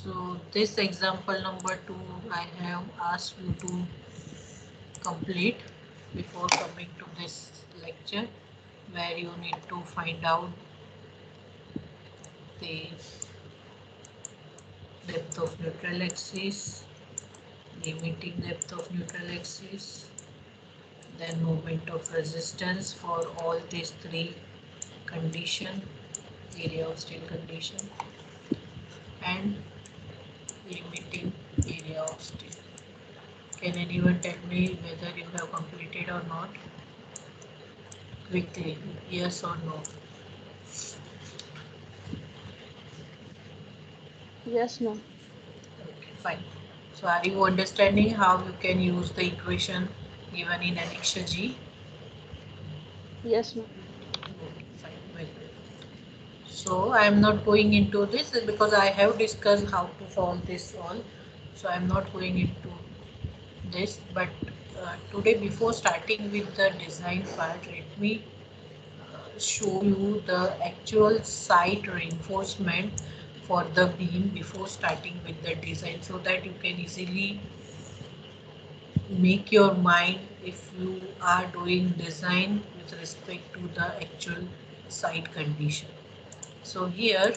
So this example number 2 I have asked you to complete before coming to this lecture, where you need to find out the depth of neutral axis, limiting depth of neutral axis, then moment of resistance for all these three condition, area of steel condition, and limiting area of steel. Can anyone tell me whether you have completed or not? Quickly, yes or no? Yes, ma'am. Okay, fine. So are you understanding how you can use the equation given in Annexure G? Yes, ma'am. Okay, fine, very good. So I am not going into this because I have discussed how to solve this all. So I am not going into this, but today before starting with the design part, let me show you the actual site reinforcement for the beam before starting with the design, so that you can easily make your mind if you are doing design with respect to the actual site condition. So here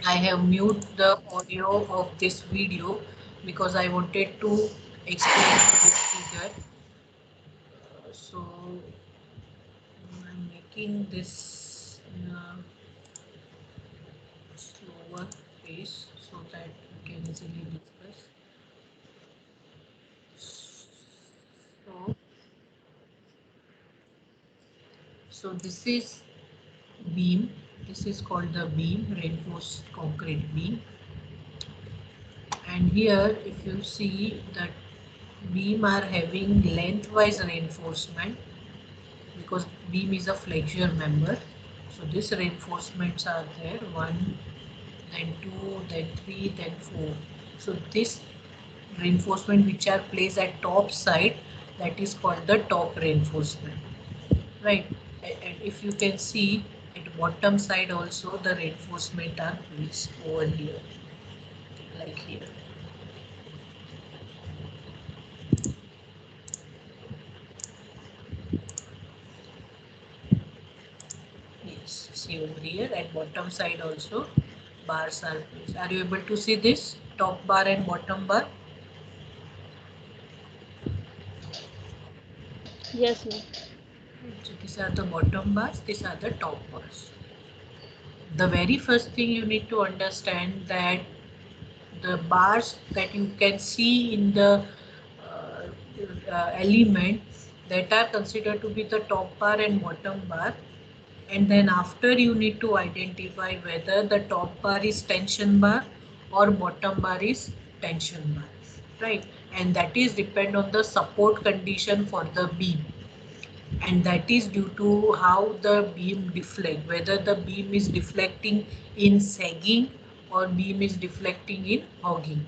I have mute the audio of this video because I wanted to explain this figure. So I'm making this in a slower pace so that we can easily discuss. So, so this is beam. This is called the beam, reinforced concrete beam. And here, if you see that beam are having lengthwise reinforcement because beam is a flexure member. So these reinforcements are there, 1, then 2, then 3, then 4. So this reinforcement which are placed at top side, that is called the top reinforcement, right? And if you can see at bottom side also the reinforcement are placed over here, like here. Yes, see over here at bottom side also bars are placed. Are you able to see this top bar and bottom bar? Yes, ma'am. So these are the bottom bars, these are the top bars. The very first thing you need to understand that the bars that you can see in the element, that are considered to be the top bar and bottom bar, and then after you need to identify whether the top bar is tension bar or bottom bar is tension bar, right? And that is depend on the support condition for the beam, and that is due to how the beam deflect, whether the beam is deflecting in sagging or beam is deflecting in hogging.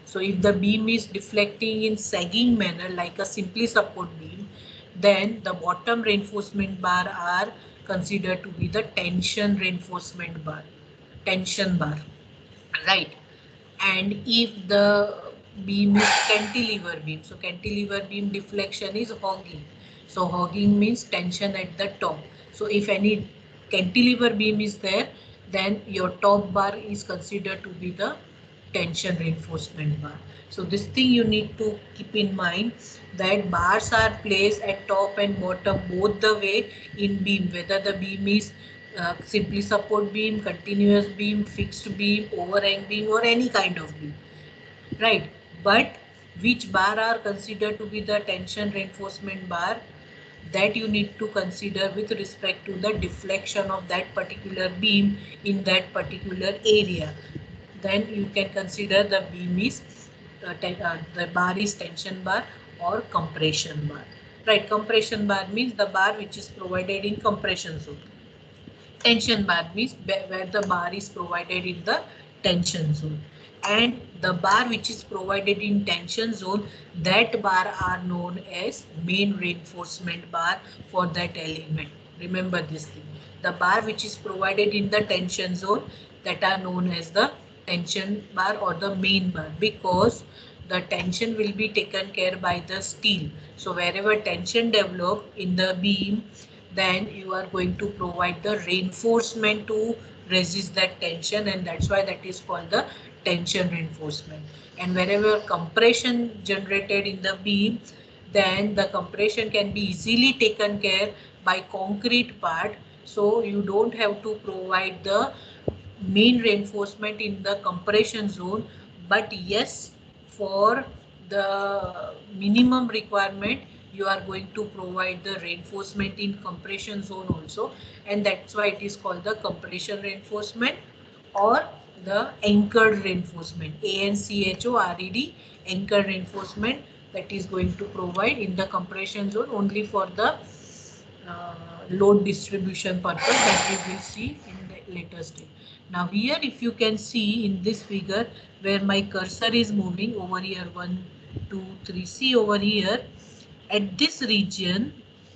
So if the beam is deflecting in sagging manner like a simply support beam, then the bottom reinforcement bar are considered to be the tension reinforcement bar, tension bar, right? And if the beam is cantilever beam, so cantilever beam deflection is hogging. So hogging means tension at the top. So if any cantilever beam is there, then your top bar is considered to be the tension reinforcement bar. So this thing you need to keep in mind, that bars are placed at top and bottom both the way in beam, whether the beam is simply support beam, continuous beam, fixed beam, overhang beam, or any kind of beam, right? But which bar are considered to be the tension reinforcement bar, that you need to consider with respect to the deflection of that particular beam in that particular area. Then you can consider the beam is the bar is tension bar or compression bar, right? Compression bar means the bar which is provided in compression zone. Tension bar means where the bar is provided in the tension zone, and the bar which is provided in tension zone, that bar are known as main reinforcement bar for that element. Remember this thing, the bar which is provided in the tension zone, that are known as the tension bar or the main bar, because the tension will be taken care by the steel. So wherever tension develop in the beam, then you are going to provide the reinforcement to resist that tension, and that's why that is called the tension reinforcement. And wherever compression generated in the beam, then the compression can be easily taken care by concrete part, so you don't have to provide the main reinforcement in the compression zone. But yes, for the minimum requirement, you are going to provide the reinforcement in compression zone also, and that's why it is called the compression reinforcement or the anchored reinforcement, ANCHORED, anchored reinforcement, that is going to provide in the compression zone only for the load distribution purpose, that we will see in the later stage. Now here, if you can see in this figure where my cursor is moving over here, 1 2 3, see over here at this region,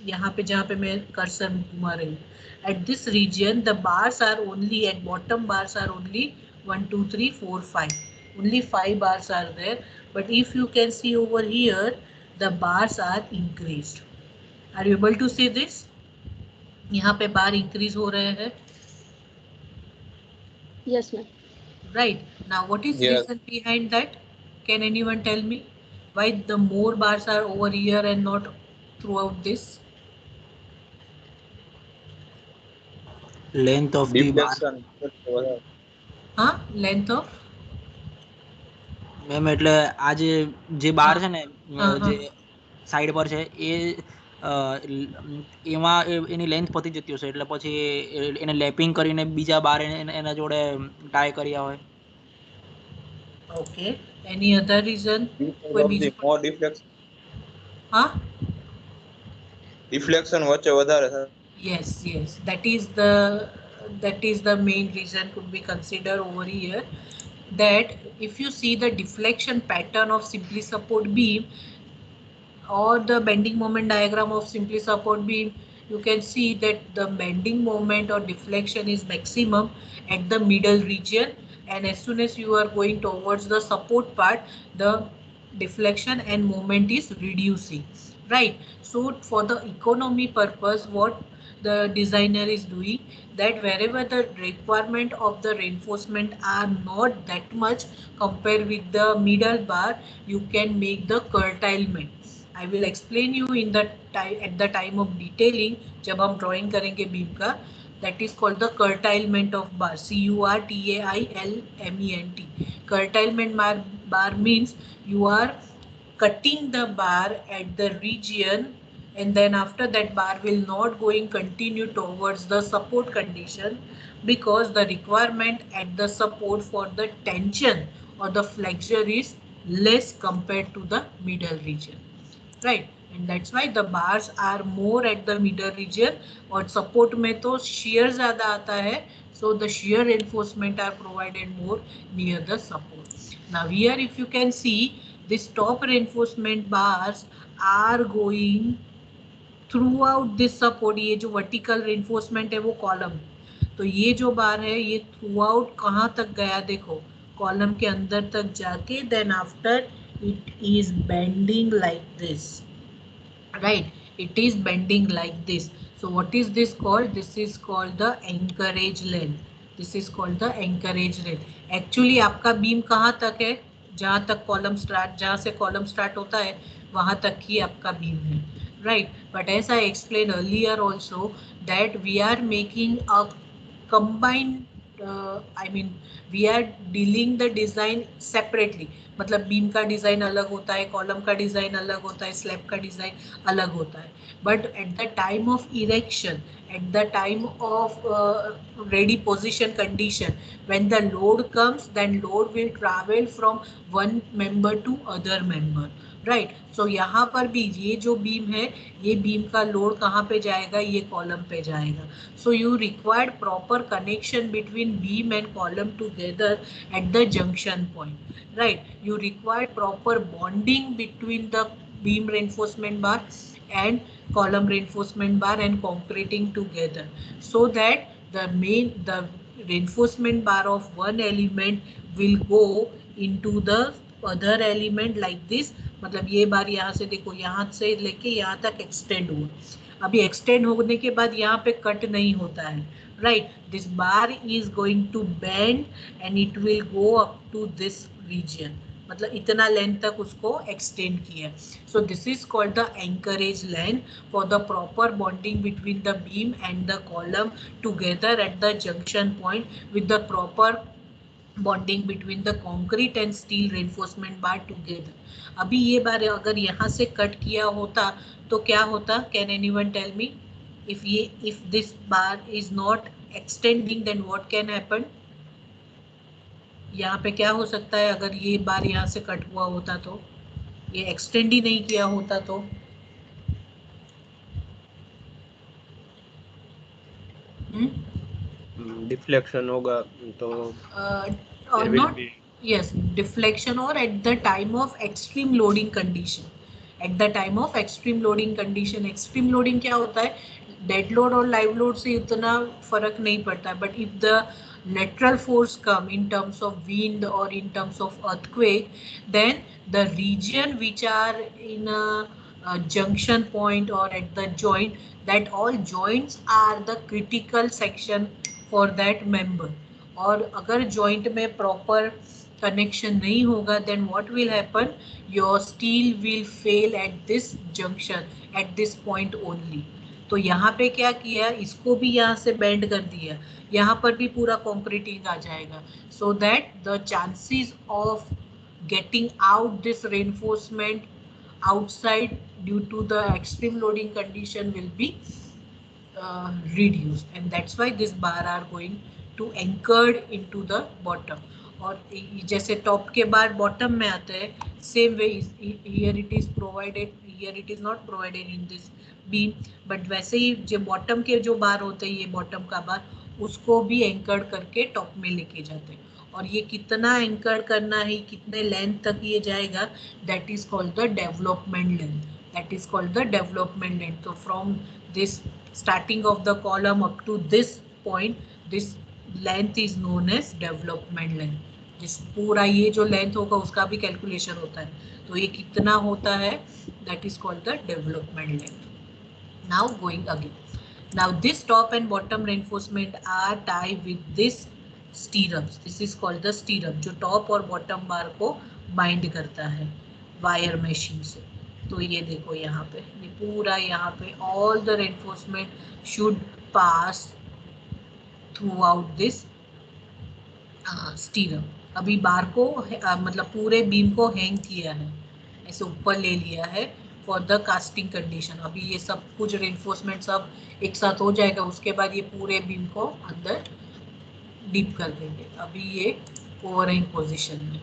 यहाँ पे जहाँ पे मैं cursor घुमा रही हूँ, at this region the bars are only, at bottom bars are only 1 2 3 4 5, only 5 bars are there. But if you can see over here, the bars are increased. Are you able to see this? यहाँ पे बार increase हो रहे हैं. Yes, ma'am. Right. Now what is Yes. reason behind that? Can anyone tell me why the more bars are over here and not throughout this? Length of the bar. Deflection. Huh? Length of? Ma'am એટલે આ જે બાર છે ને જે side પર છે એ એમાં એની length પતી જતી હશે, એટલે પછી એને લેપિંગ કરીને બીજા બાર એના જોડે ટાઈ કર્યા હોય. Okay. Any other reason? કોઈ બીજું? More deflection. Huh? Deflection વચ્ચે વધારે થાય. Yes, yes. That is the main reason could be considered over here. That if you see the deflection pattern of simply support beam or the bending moment diagram of simply support beam, you can see that the bending moment or deflection is maximum at the middle region, and as soon as you are going towards the support part, the deflection and moment is reducing, right? So for the economy purpose, what the designer is doing, that wherever the requirement of the reinforcement are not that much compared with the middle bar, you can make the curtailment. I will explain you in the at the time of detailing, जब हम drawing करेंगे beam का, that is called the curtailment of bar, CURTAILMENT. Curtailment bar means you are cutting the bar at the region, and then after that bar will not going continue towards the support condition, because the requirement at the support for the tension or the flexure is less compared to the middle region, right? And that's why the bars are more at the middle region, और support में तो shear ज़्यादा आता है, so the shear reinforcement are provided more near the support. Now here if you can see, this top reinforcement bars are going throughout this support. ये जो vertical reinforcement है वो column, तो ये जो बार है ये throughout कहाँ तक गया देखो, column के अंदर तक जाके, then after it is bending like this, right? It is bending like this. So what is this called? This is called the anchorage length. This is called the anchorage length. Actually आपका beam कहाँ तक है? जहाँ तक column start, जहाँ से column start होता है वहाँ तक ही आपका beam है, right? But as I explained earlier also, that we are making a combined we are dealing the design separately. मतलब बीम का डिजाइन अलग होता है, कॉलम का डिजाइन अलग होता है, स्लैब का डिजाइन अलग होता है, but at the time of erection, at the time of ready position condition, when the load comes, then load will travel from one member to other member, right. So यहाँ पर भी ये जो beam है, ये बीम का load कहाँ पे जाएगा? ये कॉलम पे जाएगा. So you required proper connection between beam and column together at the junction point, right. You required proper bonding between the beam reinforcement bar and column reinforcement bar and concreting together, so that the reinforcement bar of one element will go into the other element like this. मतलब ये बार यहाँ से देखो, यहाँ से लेके यहाँ तक एक्सटेंड हुआ। अभी एक्सटेंड होने के बाद यहाँ पे कट नहीं होता है, right? This bar is going to bend and it will go up to this region, मतलब इतना लेंथ तक उसको एक्सटेंड किया। So this is called the anchorage length for the proper bonding between the beam and the column together at the junction point with the proper bonding between the concrete and steel reinforcement bar together. अभी ये बार अगर यहाँ से cut किया होता तो क्या होता? Can anyone tell me? If this bar is not extending then what can happen? यहाँ पे क्या हो सकता है अगर ये बार यहाँ से कट हुआ होता तो? ये एक्सटेंड ही नहीं किया होता तो? डिफ्लेक्शन होगा तो or not, yes, deflection, or at the time of extreme loading condition. At the time of extreme loading condition, extreme loading क्या होता है? डेड लोड और लाइव लोड से इतना फर्क नहीं पड़ता, but if the lateral force come in terms of wind or in terms of earthquake, then the region which are in a junction point or at the joint, that all joints are the critical section for that member. और अगर joint में proper connection नहीं होगा then what will happen? Your steel will fail at this junction, at this point only. तो यहाँ पे क्या किया, इसको भी यहाँ से बेंड कर दिया, यहाँ पर भी पूरा कॉन्क्रीटिंग आ जाएगा, so that the chances of getting out this reinforcement outside due to the extreme loading condition will be reduced, and that's why this bar are going to anchored into the bottom. और जैसे top के बार bottom में आते हैं, same way here it is provided, here it is not provided in this beam, but वैसे ही जो bottom के जो बार होते हैं, ये बॉटम का बार, उसको भी एंकर्ड करके टॉप में लेके जाते हैं। और ये कितना एंकर्ड करना है, कितने लेंथ तक ये जाएगा, that is called the development length, that is called the development length. तो from this starting of the column up to this point, this length is known as development length. जिस पूरा ये जो लेंथ होगा उसका भी कैलकुलेशन होता है, तो ये कितना होता है, that is called the development length. Now going again, now this top and bottom reinforcement are tied with this stirrups. This is called the stirrup, जो टॉप और बॉटम बार को बाइंड करता है वायर मशीन से। तो ये देखो यहाँ पे, ये पूरा यहाँ पे all the reinforcement should pass through out this स्टीरअप। अभी बार को मतलब पूरे बीम को हैंग किया है, ऐसे ऊपर ले लिया है फॉर द कास्टिंग कंडीशन। अभी ये सब कुछ रेनफोर्समेंट सब एक साथ हो जाएगा, उसके बाद ये पूरे बीम को अंदर डीप कर देंगे। अभी ये ओवरहैंग पोजीशन में,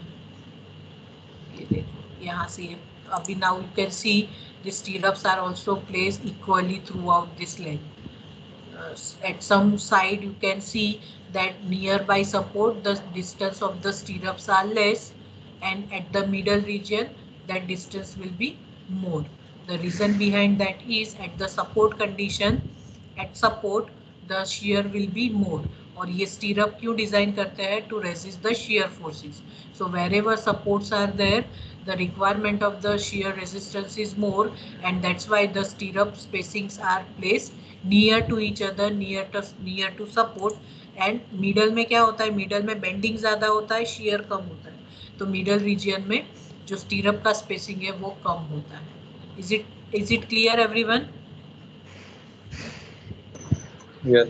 ये देखो यहाँ से ये अभी now you can see the stirrups are also placed equally throughout this length. At some side you can see that nearby support the distance of the stirrups are less, and at the middle region that distance will be more. The reason behind that is at the support condition, at support the shear will be more. और ये stirrup क्यों design करते हैं? To resist the shear forces. So wherever supports are there, the requirement of the shear resistance is more, and that's why the stirrup spacings are placed near to each other, near to support. and middle में क्या होता है? middle में bending ज़्यादा होता है, shear कम होता है, तो middle region में जो stirrup का spacing है वो कम होता है। is it clear everyone? Yes.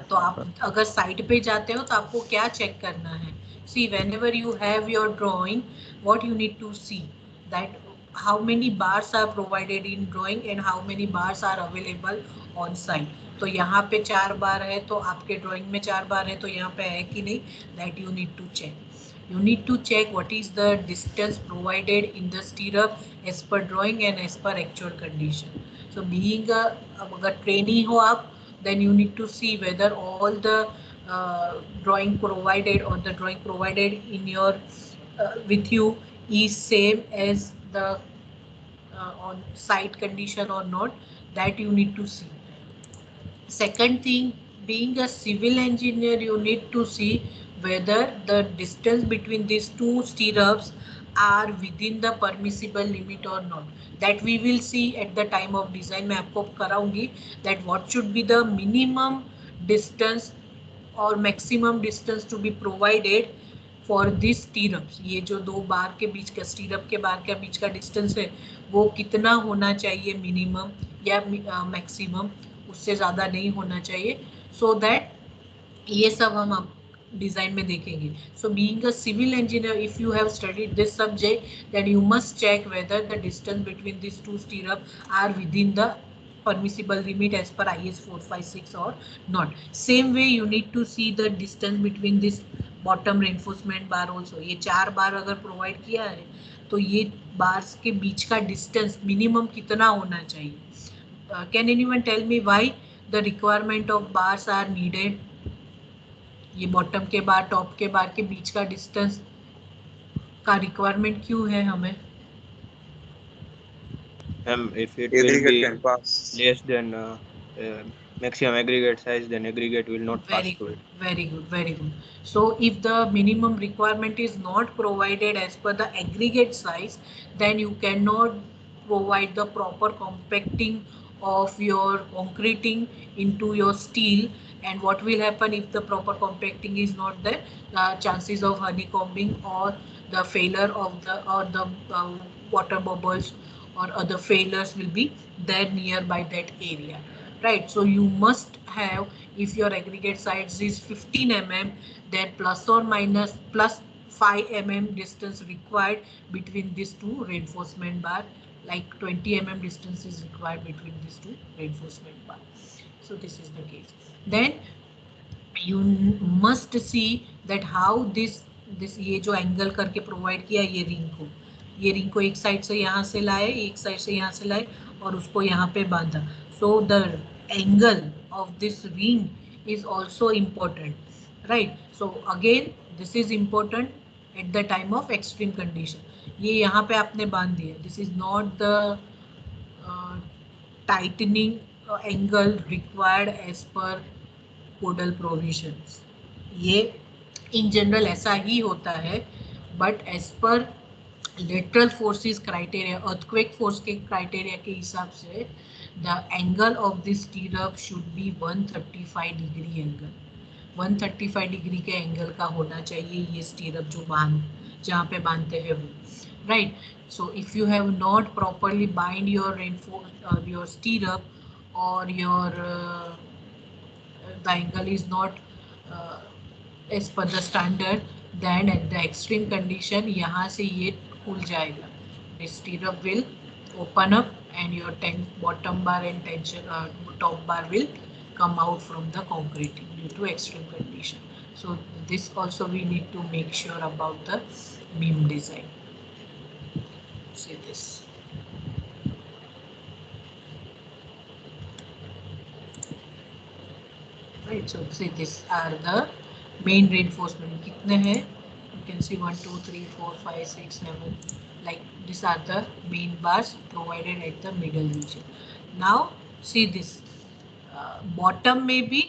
तो आप अगर साइड पे जाते हो तो आपको क्या चेक करना है? See, whenever you have your drawing, what you need to see that how many bars are provided in drawing and how many bars are available on site. तो यहाँ पे 4 बार है, तो आपके ड्राइंग में 4 बार है, तो यहाँ पे है कि नहीं, that you need to check. You need to check what is the distance provided in the stirrup as per drawing and as per actual condition. So being a अगर trainee हो आप, then you need to see whether all the drawing provided or the drawing provided in your with you is same as the on site condition or not, that you need to see. Second thing, being a civil engineer, you need to see whether the distance between these two stirrups are within the permissible limit or not. That we will see at the time of design. मैं आपको कराऊंगी that what should be the minimum distance or maximum distance to be provided for these stirrups. ये जो दो बार के बीच का स्टीरअप के बार के बीच का डिस्टेंस है वो कितना होना चाहिए मिनिमम या मैक्सिमम, उससे ज़्यादा नहीं होना चाहिए. सो दैट ये सब हम डिजाइन में देखेंगे. So being a civil engineer, if you have studied this subject then you must check whether the distance between this two stirrup are within द permissible limit as per IS 456 or not. Same way you need to see the distance between this bottom reinforcement bar also. ये 4 बार अगर provide किया है तो ये bars के बीच का distance minimum कितना होना चाहिए. Can anyone tell me why the requirement of bars are needed? ये बॉटम के बार टॉप के बार के बीच का डिस्टेंस का रिक्वायरमेंट क्यों है हमें? If it will be less than maximum aggregate size, then aggregate will not pass through it. Very good, very good. So if the minimum requirement is not provided as per the aggregate size, then you cannot provide the proper compacting of your concreting into your steel. And what will happen if the proper compacting is not there? The chances of honeycombing or the failure of the water bubbles or other failures will be there nearby that area, right? So you must have, if your aggregate size is 15 mm, then plus or minus plus 5 mm distance required between these two reinforcement bar, like 20 mm distance is required between these two reinforcement bar. So this is the case. Then you must see that how this ये जो angle करके provide किया ये ring को एक side से यहाँ से लाए, एक साइड से यहाँ से लाए और उसको यहाँ पे बांधा. So the angle of this ring is also important, right? So again this is important at the time of extreme condition. ये यहाँ पे आपने बांध दिया. This is not the tightening angle required as per codal provisions. ये in general ऐसा ही होता है, but as per lateral forces criteria, earthquake force के क्राइटेरिया के हिसाब से the angle of this stirrup should be 135 degree angle. 135 degree के एंगल का होना चाहिए ये स्टीरअप जो जहाँ पे बांधते हैं वो, right? So if you have not properly bind your स्टीरअप और your the angle is not as per the standard, then at the extreme condition यहाँ से ये खुल जाएगा. The stirrup will open up and your bottom bar and tension top bar will come out from the concrete due to extreme condition. So this also we need to make sure about the beam design. See this. Right, so see these are the main reinforcement. कितने हैं? You can see 1, 2, 3, 4, 5, 6, 7. Like these are the main bars provided at the middle region. Now see this bottom may be,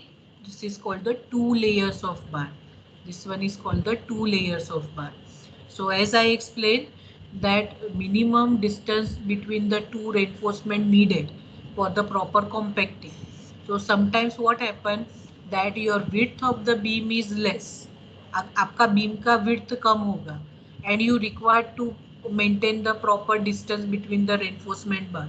this is called the 2 layers of bar. This one is called the 2 layers of bar. So as I explained that minimum distance between the two reinforcement needed for the proper compacting. So sometimes what happen that your width of the beam is less. आपका beam का width कम होगा and you require to maintain the proper distance between the reinforcement bar.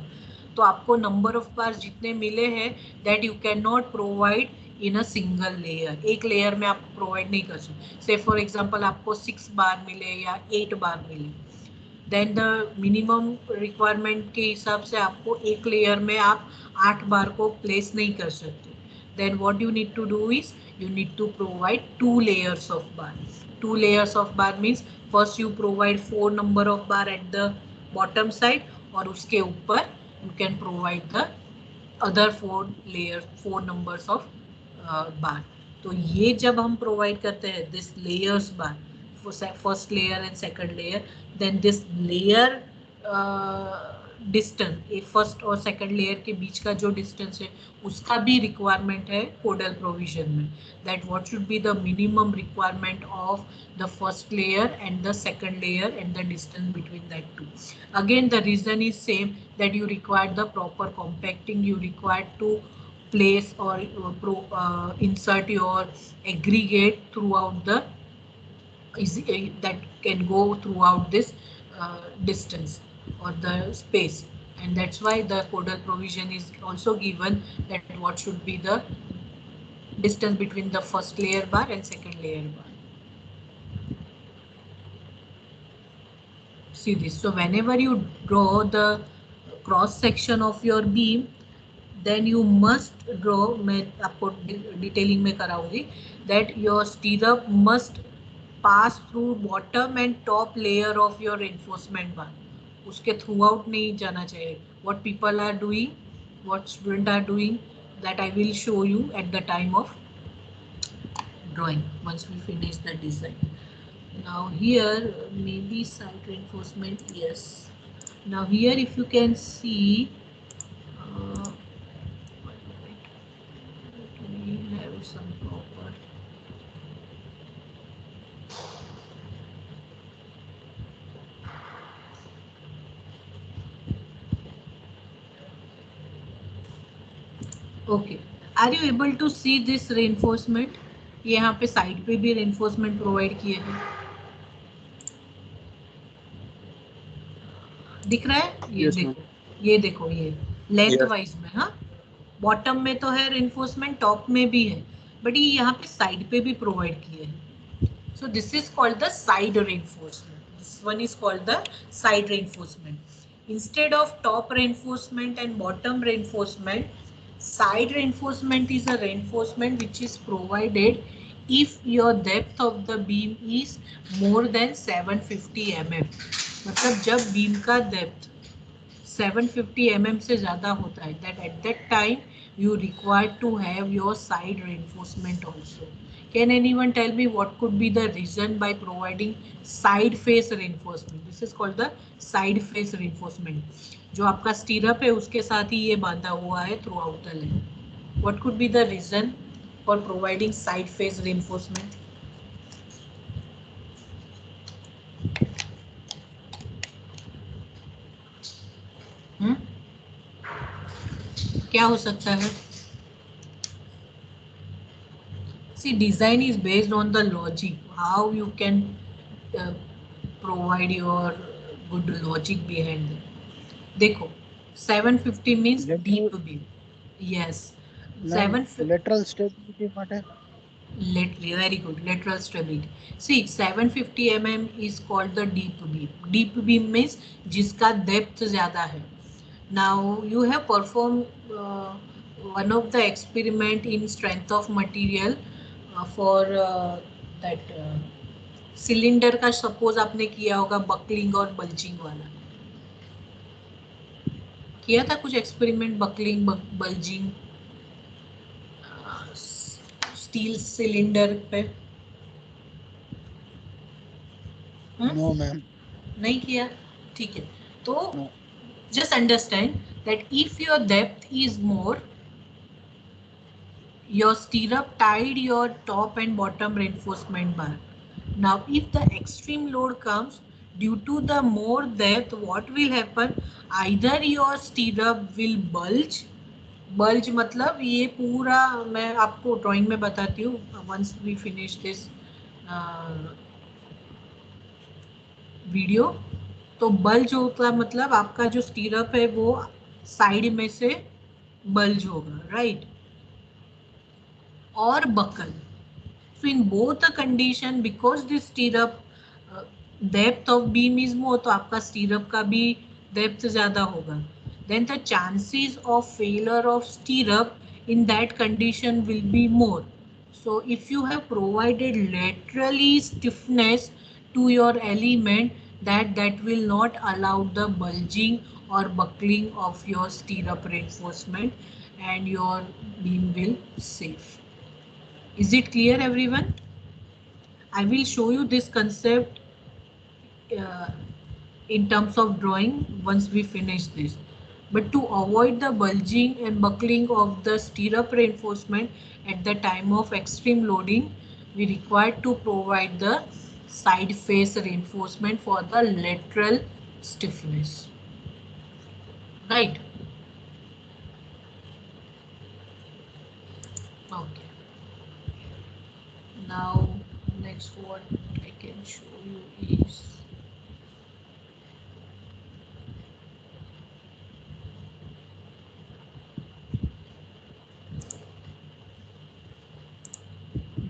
तो आपको number of bars जितने मिले हैं that you cannot provide in a single layer. एक layer में आप provide नहीं कर सकते. Say for example आपको 6 बार मिले या 8 बार मिले, then the minimum requirement के हिसाब से आपको एक layer में आप 8 बार को place नहीं कर सकते. Then what you need to do is you need to provide 2 layers of bar. 2 layers of bar means first you provide 4 number of bar at the bottom side और उसके ऊपर you can provide the other 4 layers, 4 numbers of bar. तो ये जब हम provide करते हैं this layers bar, first layer and second layer, then this layer distance first और सेकंड लेयर के बीच का जो डिस्टेंस है उसका भी रिक्वायरमेंट है कोडल प्रोविजन में, that what should be the minimum requirement of the first layer and the second layer and the distance between that two. Again the reason is same, that you require the proper compacting, you require to place or insert your aggregate throughout the that can go throughout this distance or the space, and that's why the codal provision is also given, that what should be the distance between the first layer bar and second layer bar. See this, so whenever you draw the cross section of your beam, then you must draw, मैं आपको detailing में कराऊंगी, that your stirrup must pass through bottom and top layer of your reinforcement bar. उसके through out नहीं जाना चाहिए. What people are doing, what students are doing, that I will show you at the time of drawing once we finish the design. Now here maybe side reinforcement, yes. Now here if you can see, we have some proper. Okay, are you able to see this reinforcement? यहाँ पे side पे भी reinforcement provide किए हैं, दिख रहा है? ये Yes, देखो, ये देखो, ये लेंथ Yes. वाइज में, हाँ बॉटम में तो है reinforcement, टॉप में भी है, बट ये यहाँ पे साइड पे भी प्रोवाइड किए हैं. So this is called the side reinforcement. This one is called the side reinforcement. Instead of top reinforcement and bottom reinforcement, side reinforcement is a reinforcement which is provided if your depth of the beam is more than 750 mm. मतलब जब beam का depth 750 mm से ज़्यादा होता है, that at that time you require to have your side reinforcement also. Can anyone tell me what could be the reason by providing side face reinforcement? This is called the side face reinforcement. जो आपका स्टीरअप है उसके साथ ही ये बांधा हुआ है through out the lane. What could be the reason for providing side face reinforcement? क्या हो सकता है? See, design is based on the logic, how you can provide your good logic behind it. देखो 750 means deep beam. Yes, 750 lateral stability માટે. Very good, lateral stability. See, 750 mm is called the deep beam. Deep beam means जिसका depth ज़्यादा है. Now you have performed one of the experiment in strength of material for that cylinder का suppose आपने किया होगा buckling और bulging वाला. किया था कुछ experiment buckling, bulging steel cylinder पे? No ma'am. नहीं किया, ठीक है. तो just understand that if your depth is more, your stirrup tied your top and bottom reinforcement bar. Now if the extreme load comes due to the more depth, what will happen? Either your stirrup will bulge. Bulge मतलब ये पूरा, मैं आपको drawing में बताती हूँ once we finish this video. तो bulge होता मतलब आपका जो स्टीरअप है वो साइड में से बल्ज होगा, राइट, और buckle. So in both condition because this stirrup depth of beam is more, तो आपका स्टीरअप का भी डेप्थ ज्यादा होगा. Then the chances of failure of stirrup in that condition will be more. So if you have provided laterally stiffness to your element, that will not allow the bulging or buckling of your stirrup reinforcement, and your beam will safe. Is it clear everyone? I will show you this concept in terms of drawing once we finish this. But to avoid the bulging and buckling of the stirrup reinforcement at the time of extreme loading, we require to provide the side face reinforcement for the lateral stiffness. Right? Okay. Now, next what I can show you is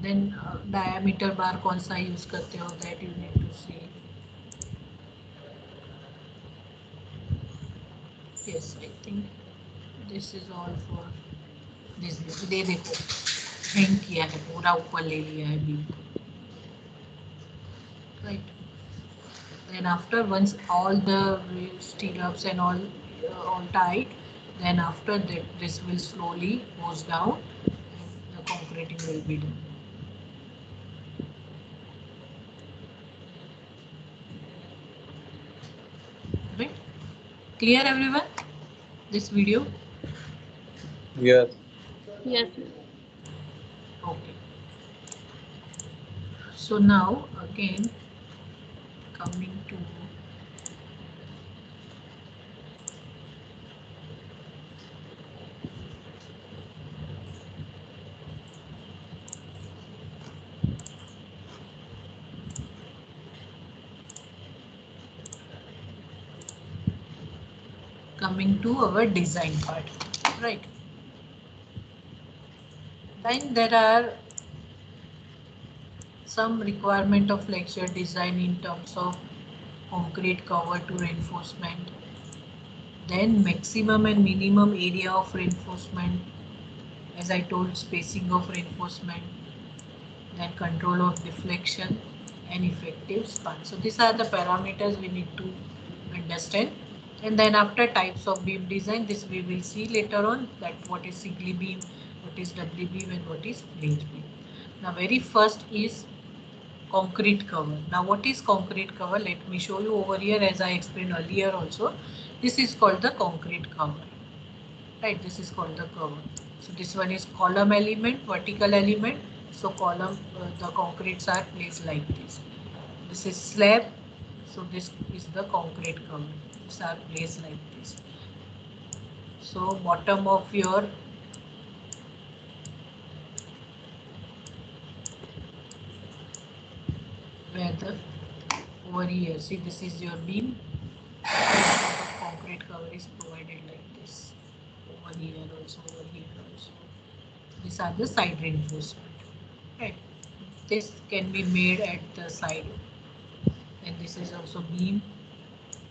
then diameter bar कौन सा use करते हो, that you need to see. Yes, I think this is all for this. दे देखो hang किया है, पूरा ऊपर ले लिया है बीम को. Right. Then after once all the stirrups and all tight, then after that this will slowly goes down and the concreting will be done. Right? Clear everyone? This video? Yes. Yes. Okay. So now again coming to our design part, right? Then there are some requirement of lecture design in terms of concrete cover to reinforcement, then maximum and minimum area of reinforcement, as I told, spacing of reinforcement, then control of deflection and effective span. So these are the parameters we need to understand. And then after types of beam design, this we will see later on, that what is single beam, what is double beam, and what is flange beam. Now very first is concrete cover. Now what is concrete cover? Let me show you over here, as I explained earlier also. This is called the concrete cover. Right, this is called the cover. So this one is column element, vertical element. So column, the concretes are placed like this. This is slab. So this is the concrete cover. These are placed like this. So bottom of your where the over here, see, this is your beam. The concrete cover is provided like this. Over here also, over here also. These are the side reinforcement. Right. This can be made at the side, and this is also beam.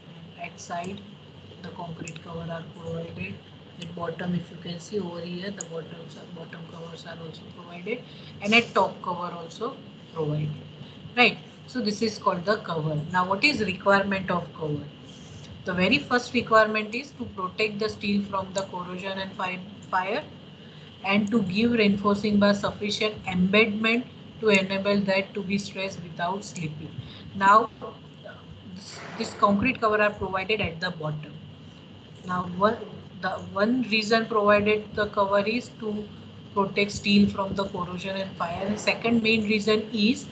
And at side, the concrete cover are provided. At bottom, if you can see over here, the bottom covers are also provided, and at top cover also provided. Right. So this is called the cover. Now, what is requirement of cover? The very first requirement is to protect the steel from the corrosion and fire, and to give reinforcing bar sufficient embedment to enable that to be stressed without slipping. Now, this concrete cover are provided at the bottom. Now, one reason provided the cover is to protect steel from the corrosion and fire. And second main reason is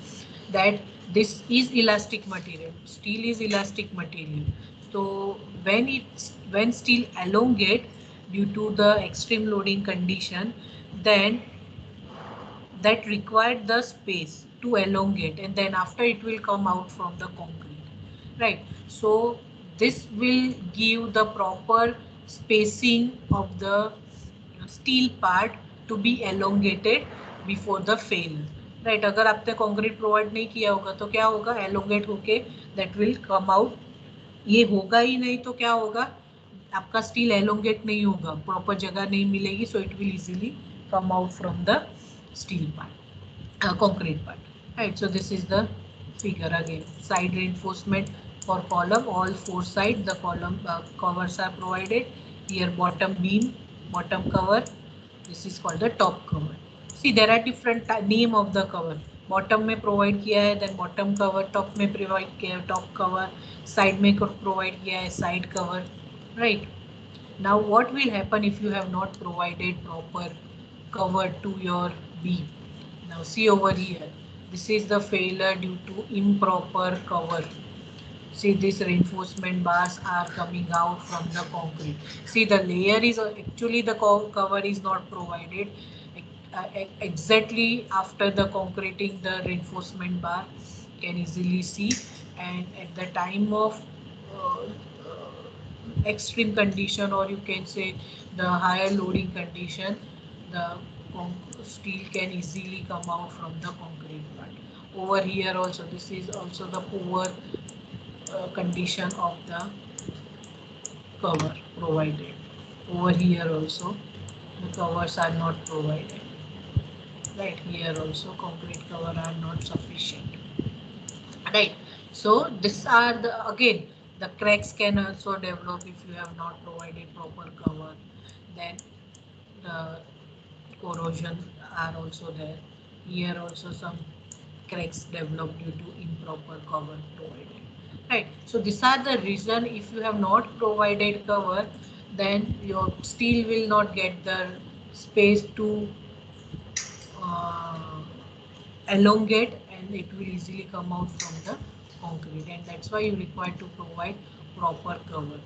that this is elastic material. Steel is elastic material. So when steel elongate due to the extreme loading condition, then that required the space to elongate, and then after it will come out from the concrete, right? So this will give the proper spacing of the steel part to be elongated before the failure, right? अगर आपने concrete provide नहीं किया होगा तो क्या होगा, elongate होके that will come out. ये होगा ही नहीं तो क्या होगा, आपका स्टील elongate नहीं होगा, प्रॉपर जगह नहीं मिलेगी, so it will easily come out from the steel part, concrete part, right? So this is the figure again. Side reinforcement for column, all four sides the column covers are provided. Here bottom beam, bottom cover. This is called the top cover. See, there are different name of the cover. Bottom में provide किया है, then bottom cover, top में provide किया है top cover, side में provide किया है side cover, right. Now what will happen if you have not provided proper cover to your beam? Now see over here, this is the failure due to improper cover. See, these reinforcement bars are coming out from the concrete. See, the layer is actually, the cover is not provided exactly after the concreting. The reinforcement bar can easily see, and at the time of uh, extreme condition, or you can say the higher loading condition, the steel can easily come out from the concrete part. Over here also, this is also the poor condition of the cover provided. Over here also the covers are not provided. Right here also concrete cover are not sufficient. Right. So these are the, again, the cracks can also develop if you have not provided proper cover. Then the corrosion are also there. Here also some cracks develop due to improper cover provided. Right. So these are the reason. If you have not provided cover, then your steel will not get the space to uh, elongate, and it will easily come out from the concrete, and that's why you require to provide proper cover.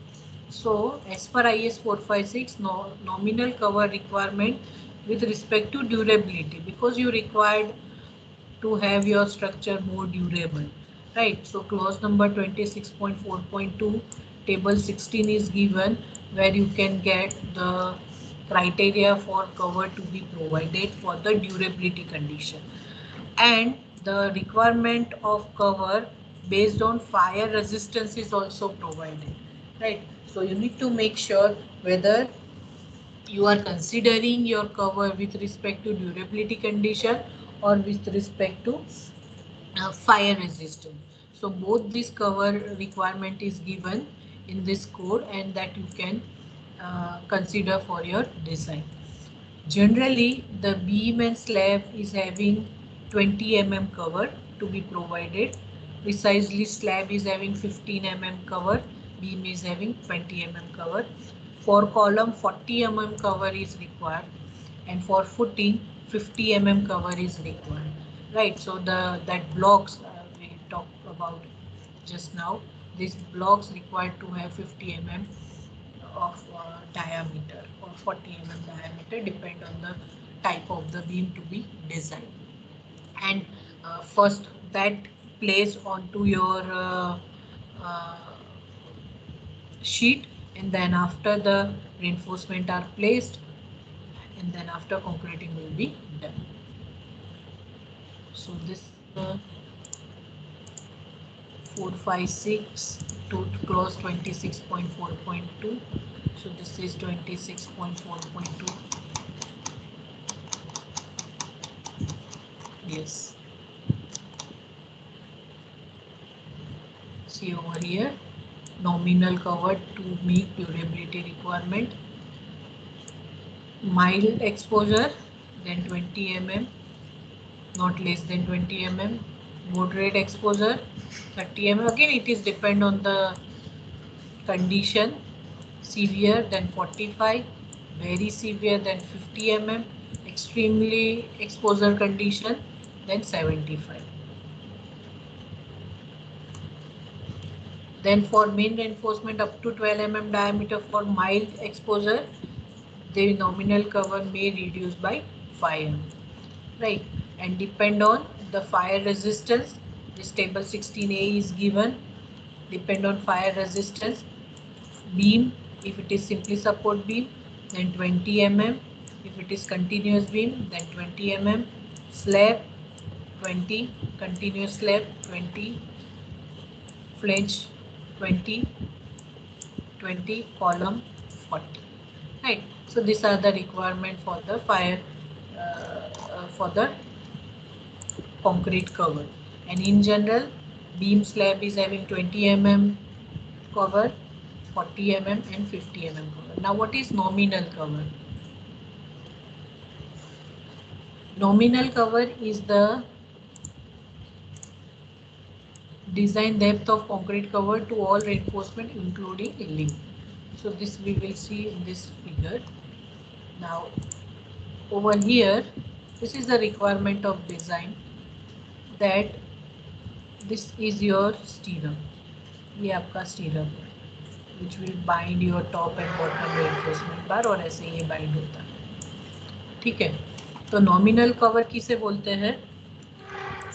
So as per IS 456, nominal cover requirement with respect to durability, because you required to have your structure more durable, right? So clause number 26.4.2 table 16 is given, where you can get the criteria for cover to be provided for the durability condition, and the requirement of cover based on fire resistance is also provided, right? So you need to make sure whether you are considering your cover with respect to durability condition or with respect to fire resistance. So both this cover requirement is given in this code, and that you can consider for your design. Generally, the beam and slab is having 20 mm cover to be provided. Precisely, slab is having 15 mm cover, beam is having 20 mm cover. For column, 40 mm cover is required, and for footing, 50 mm cover is required. Right. So that blocks we talked about just now, these blocks required to have 50 mm of diameter or 40 mm diameter, depend on the type of the beam to be designed. And first that placed onto your uh, sheet, and then after the reinforcement are placed, and then after concreting will be done. So this 456 to clause 26.4.2. So this is 26.4.2. Yes. See over here, nominal cover to meet durability requirement. Mild exposure, then 20 mm, not less than 20 mm. Moderate exposure, 30 mm. Again, it is depend on the condition. Severe, then 45. Very severe, then 50 mm. Extremely exposure condition, then 75. Then for main reinforcement up to 12 mm diameter, for mild exposure, the nominal cover may reduce by 5 mm, right? And depend on the fire resistance. This table 16A is given. Depend on fire resistance. Beam, if it is simply support beam, then 20 mm. If it is continuous beam, then 20 mm. Slab 20, continuous slab 20, flange 20, 20, column 40. Right. So these are the requirement for the fire for the concrete cover. And in general, beam slab is having 20 mm cover, 40 mm and 50 mm cover. Now what is nominal cover? Nominal cover is the design depth of concrete cover to all reinforcement including link. So this we will see in this figure. Now over here, this is the requirement of design, that this is your stirrup. ये आपका stirrup है, which will bind your top and bottom reinforcement bar, और ऐसे ये bind होता है. ठीक है, तो nominal cover किसे बोलते हैं?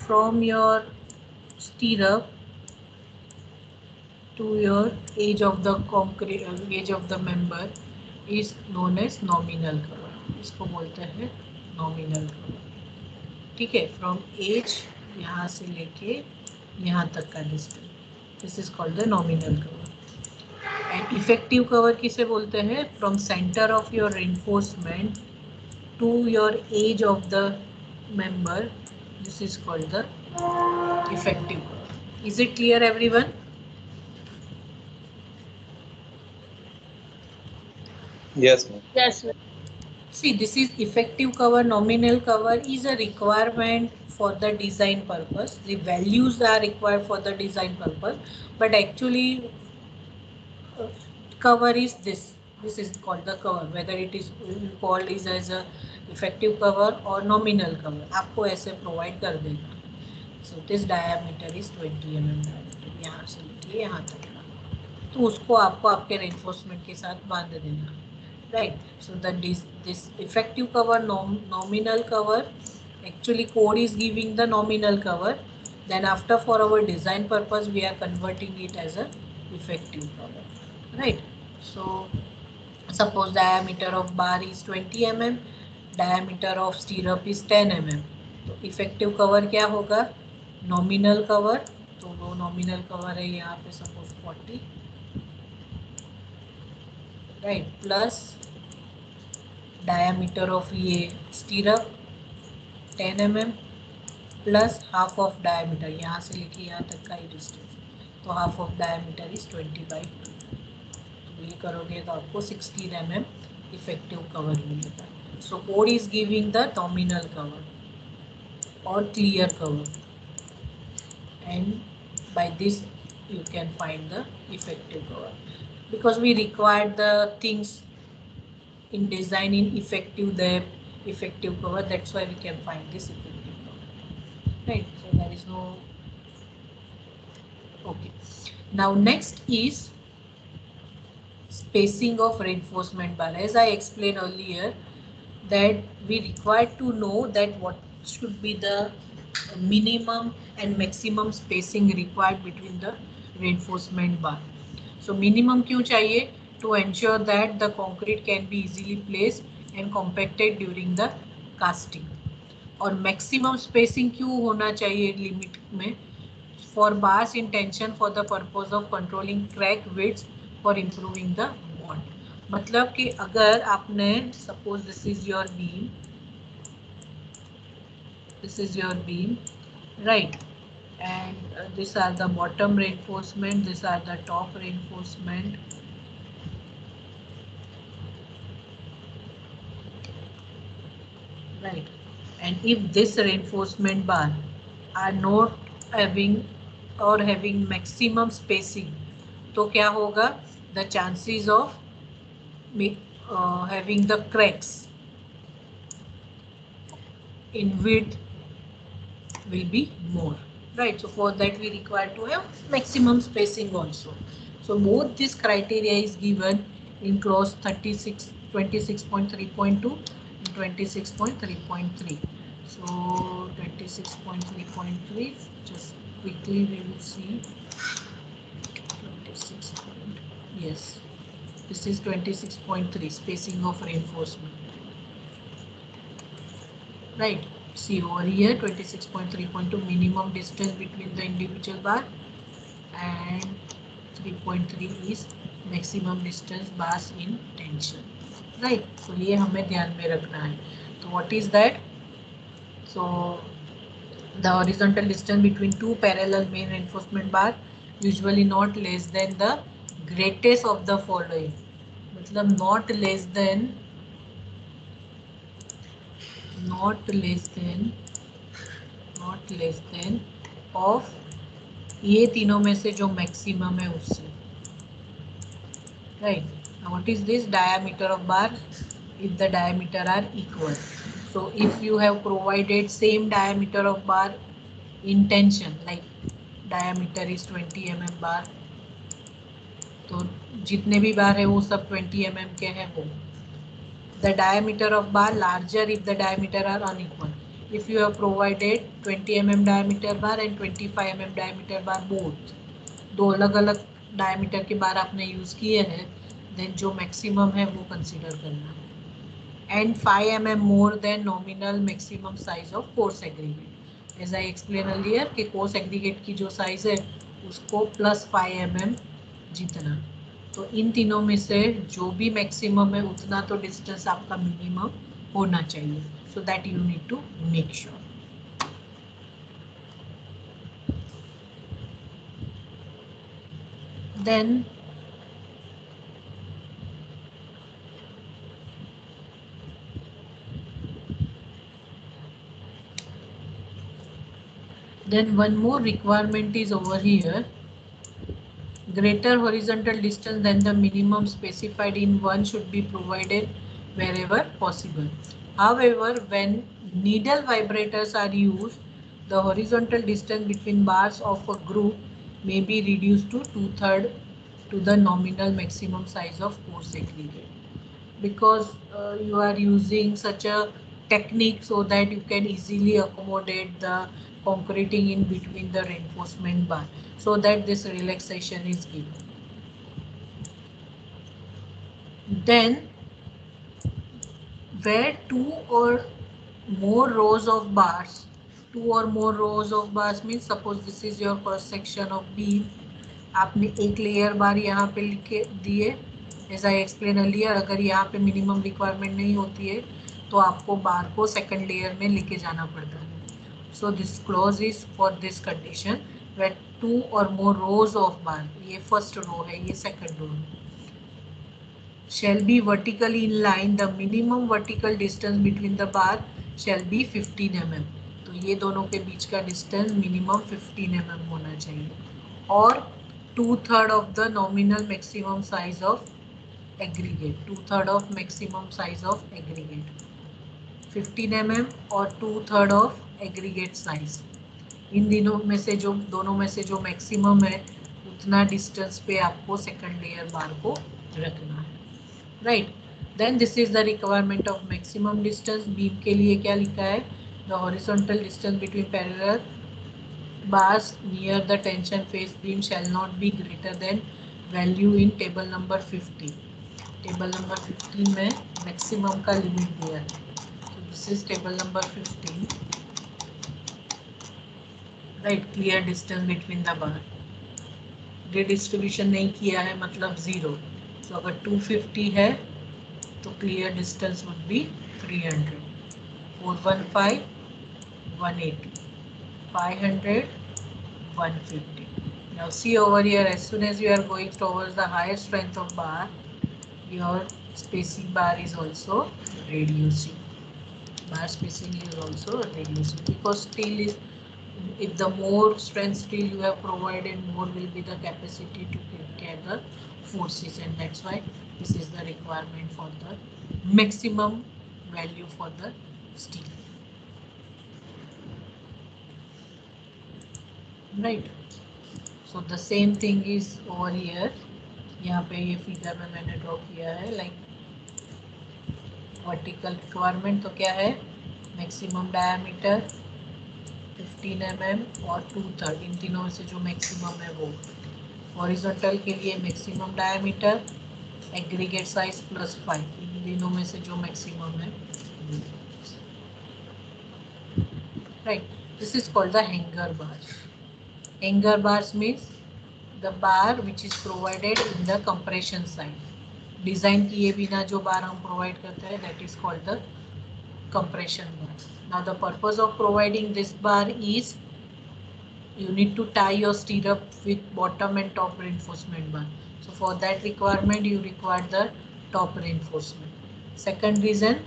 From your stirrup to your edge of the concrete, edge of the member is known as nominal cover. इसको बोलते हैं nominal cover. ठीक है, फ्रॉम एज यहाँ से लेके यहाँ तक का distance, this is called the nominal cover. And effective cover किसे बोलते हैं? From centre of your reinforcement to your edge of the member, this is called the effective cover. Is it clear everyone? Yes, ma'am. Yes, ma'am. See, this is effective cover. Nominal cover is a requirement for the design purpose. The values are required for the design purpose, but actually cover is this. This is called the cover. Whether it is called is as a effective cover or nominal cover, आपको ऐसे provide कर देगा. So this diameter is 20 mm diameter. यहाँ से लेके यहाँ तक का, तो उसको आपको आपके reinforcement के साथ बांध देना. Right, so that this effective cover, nominal cover, actually code is giving the nominal cover, then after for our design purpose we are converting it as a effective cover. Right, so suppose diameter of bar is 20 mm, diameter of stirrup is 10 mm, तो effective cover क्या होगा? nominal cover, तो वो nominal cover है यहाँ पे suppose 40, right, plus diameter of ये stirrup 10 mm plus half of diameter, यहाँ से लेके यहाँ तक का ही डिस्टेंस, तो half of diameter is 20/2. तो ये करोगे तो आपको 16 mm effective cover मिलेगा. So code is giving the nominal cover or clear cover, and by this you can find the effective cover, because we require the things in design in effective depth, effective cover, that's why we can find this effective cover. Right, so there is no. Okay, now next is spacing of reinforcement bar. As I explained earlier, that we require to know that what should be the minimum and maximum spacing required between the reinforcement bar. So minimum क्यों चाहिए? To ensure that the concrete can be easily placed and compacted during the casting. और maximum spacing क्यों होना चाहिए limit में? For bars in tension for the purpose of controlling crack widths for improving the bond. मतलब कि अगर आपने suppose this is your beam, this is your beam, right, and these are the bottom reinforcement, these are the top reinforcement. Right, and if this reinforcement bar are not having or having maximum spacing, तो क्या होगा? The chances of having the cracks in width will be more. Right, so for that we require to have maximum spacing also. So both this criteria is given in clause 26.3.2 and 26.3.3. So 26.3.3, just quickly we will see. 26. Yes, this is 26.3, spacing of reinforcement. Right, see over here 26.3.2, minimum distance between the individual bar, and 3.3 is maximum distance bars in tension. Right, so ये हमें ध्यान में रखना है. So what is that? So the horizontal distance between two parallel main reinforcement bar usually not less than the greatest of the following. मतलब not less than of ये तीनों में से जो मैक्सिमम है उससे, right. What is this? Diameter of bar if the diameter are equal. So if you have provided same diameter of bar in tension, like diameter is 20 mm bar, तो जितने भी बार है वो सब 20 mm के हैं वो. The diameter of bar larger if the diameter are unequal. If you have provided 20 mm diameter bar and 25 mm diameter bar both, दो अलग अलग diameter के बार आपने यूज किए हैं, then जो maximum है वो consider करना है. And 5 mm more than nominal maximum size of coarse aggregate. As I explained earlier कि coarse aggregate की जो size है उसको plus 5 mm जितना. तो इन तीनों में से जो भी maximum है उतना तो distance आपका minimum होना चाहिए. So that you need to make sure. Then one more requirement is over here. Greater horizontal distance than the minimum specified in one should be provided wherever possible. However, when needle vibrators are used, the horizontal distance between bars of a group may be reduced to 2/3 to the nominal maximum size of coarse aggregate. Because you are using such a technique so that you can easily accommodate the concreting in between the reinforcement bar, so that this relaxation is given. Then where two or more rows of bars means suppose this is your first section of beam, आपने एक layer बार यहाँ पे लिखे दिए. As I explain earlier, अगर यहाँ पे minimum requirement नहीं होती है तो आपको बार को सेकंड लेयर में लेके जाना पड़ता है. So this clause is for this condition where 2 और मोर रोज ऑफ बार, ये फर्स्ट रो है, ये सेकंड रो है, shall be vertically in line, the minimum vertical distance between the bar shall be 15 mm. तो ये दोनों के बीच का डिस्टेंस मिनिमम 15 mm होना चाहिए. और 2/3 of the nominal maximum size of aggregate, 2/3 of maximum size of aggregate, 15 mm और 2/3 of aggregate size. इन दोनों में से जो मैक्सिमम है उतना डिस्टेंस पे आपको सेकंड लेयर बार को रखना है, right. Then this is the requirement of maximum distance. Beam के लिए क्या लिखा है? The horizontal distance between parallel bars near the tension face beam shall not be greater than value in table number 50. Table number 15 में maximum का limit दिया है. So this is table number 15. Right. Clear distance between the bar. Distribution नहीं किया है मतलब 0. तो अगर 250 है तो clear distance would be 300, 415, 180, 500, 150. Now see over here, as soon as you are going towards the higher strength of bar, your spacing bar is also reducing. Bar spacing is also reducing because steel is, if the more strength steel you have provided, more will be the capacity to carry the forces, and that's why this is the requirement for the maximum value for the steel. Right. So the same thing is over here. यहाँ पे ये figure में मैंने draw किया है. Like vertical requirement तो क्या है? मैक्सिमम डायमीटर 15 mm और 2/3, इन तीनों में से जो मैक्सिमम है वो. हॉरिजॉन्टल के लिए maximum diameter, aggregate size plus 5, इन तीनों में से जो मैक्सिमम है. Right. This is called the hanger bar. Hanger bars means the bar which is provided in the compression side. Design किए बिना जो बार हम प्रोवाइड करते हैं that is called the compression bar. Now the purpose of providing this bar is you need to tie your stirrup with bottom and top reinforcement bar. So for that requirement you require the top reinforcement. Second reason,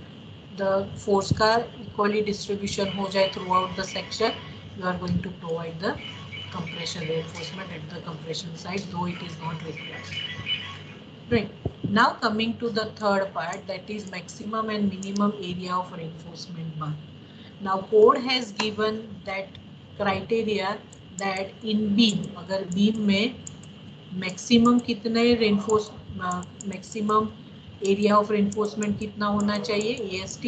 the force का equally distribution हो जाए throughout the section, you are going to provide the compression reinforcement at the compression side, though it is not required. Right. Now coming to the third part, that is maximum and minimum area of reinforcement bar. Now code has given that criteria that in beam, अगर beam में maximum कितने reinforce maximum area of reinforcement कितना होना चाहिए AST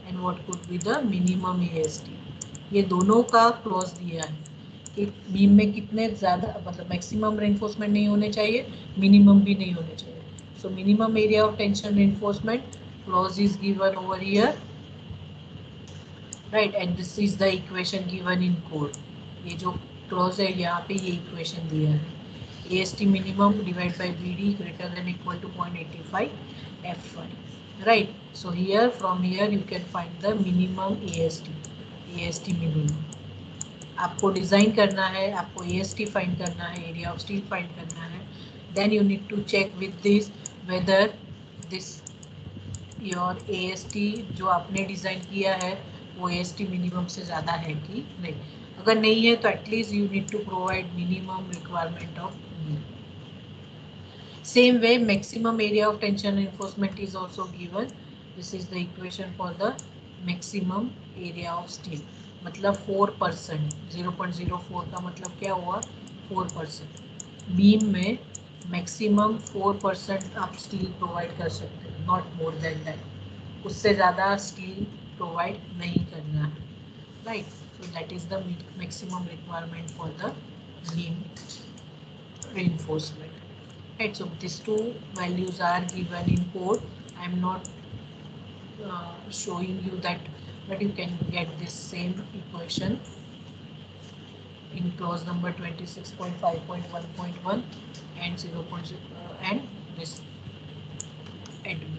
and what could be the minimum AST. ये दोनों का clause दिया है कि बीम में कितने ज़्यादा मतलब मैक्सिमम रेनफोर्समेंट नहीं होने चाहिए, मिनिमम भी नहीं होने चाहिए. So minimum area of tension reinforcement clause is given over here, right, and this is the equation given in code. ये जो क्लॉज है यहाँ पे ये इक्वेशन दिया है, AST minimum divided by BD greater than equal to 0.85 F1, right. So here from here you can find the minimum AST minimum. आपको design करना है, आपको AST फाइंड करना है, एरिया ऑफ स्टील फाइंड करना है. Then you need to check with this whether this your AST जो आपने डिज़ाइन किया है वो AST मिनिमम से ज़्यादा है कि नहीं. अगर नहीं है तो at least you need to provide minimum requirement of beam. Same way maximum area of tension enforcement is also given. This is the equation for the maximum area of steel. मतलब 4%, 0.04 का मतलब क्या हुआ 4%. बीम में मैक्सिमम 4% आप steel provide कर सकते हैं, नॉट मोर देन दैट. उससे ज़्यादा स्टील प्रोवाइड नहीं करना है, right. So that is the maximum requirement for the beam reinforcement. Right. So these two values are given in code. I am not showing you that, but you can get this same equation in clause number 26.5.1.1 and 0.0 and this at B.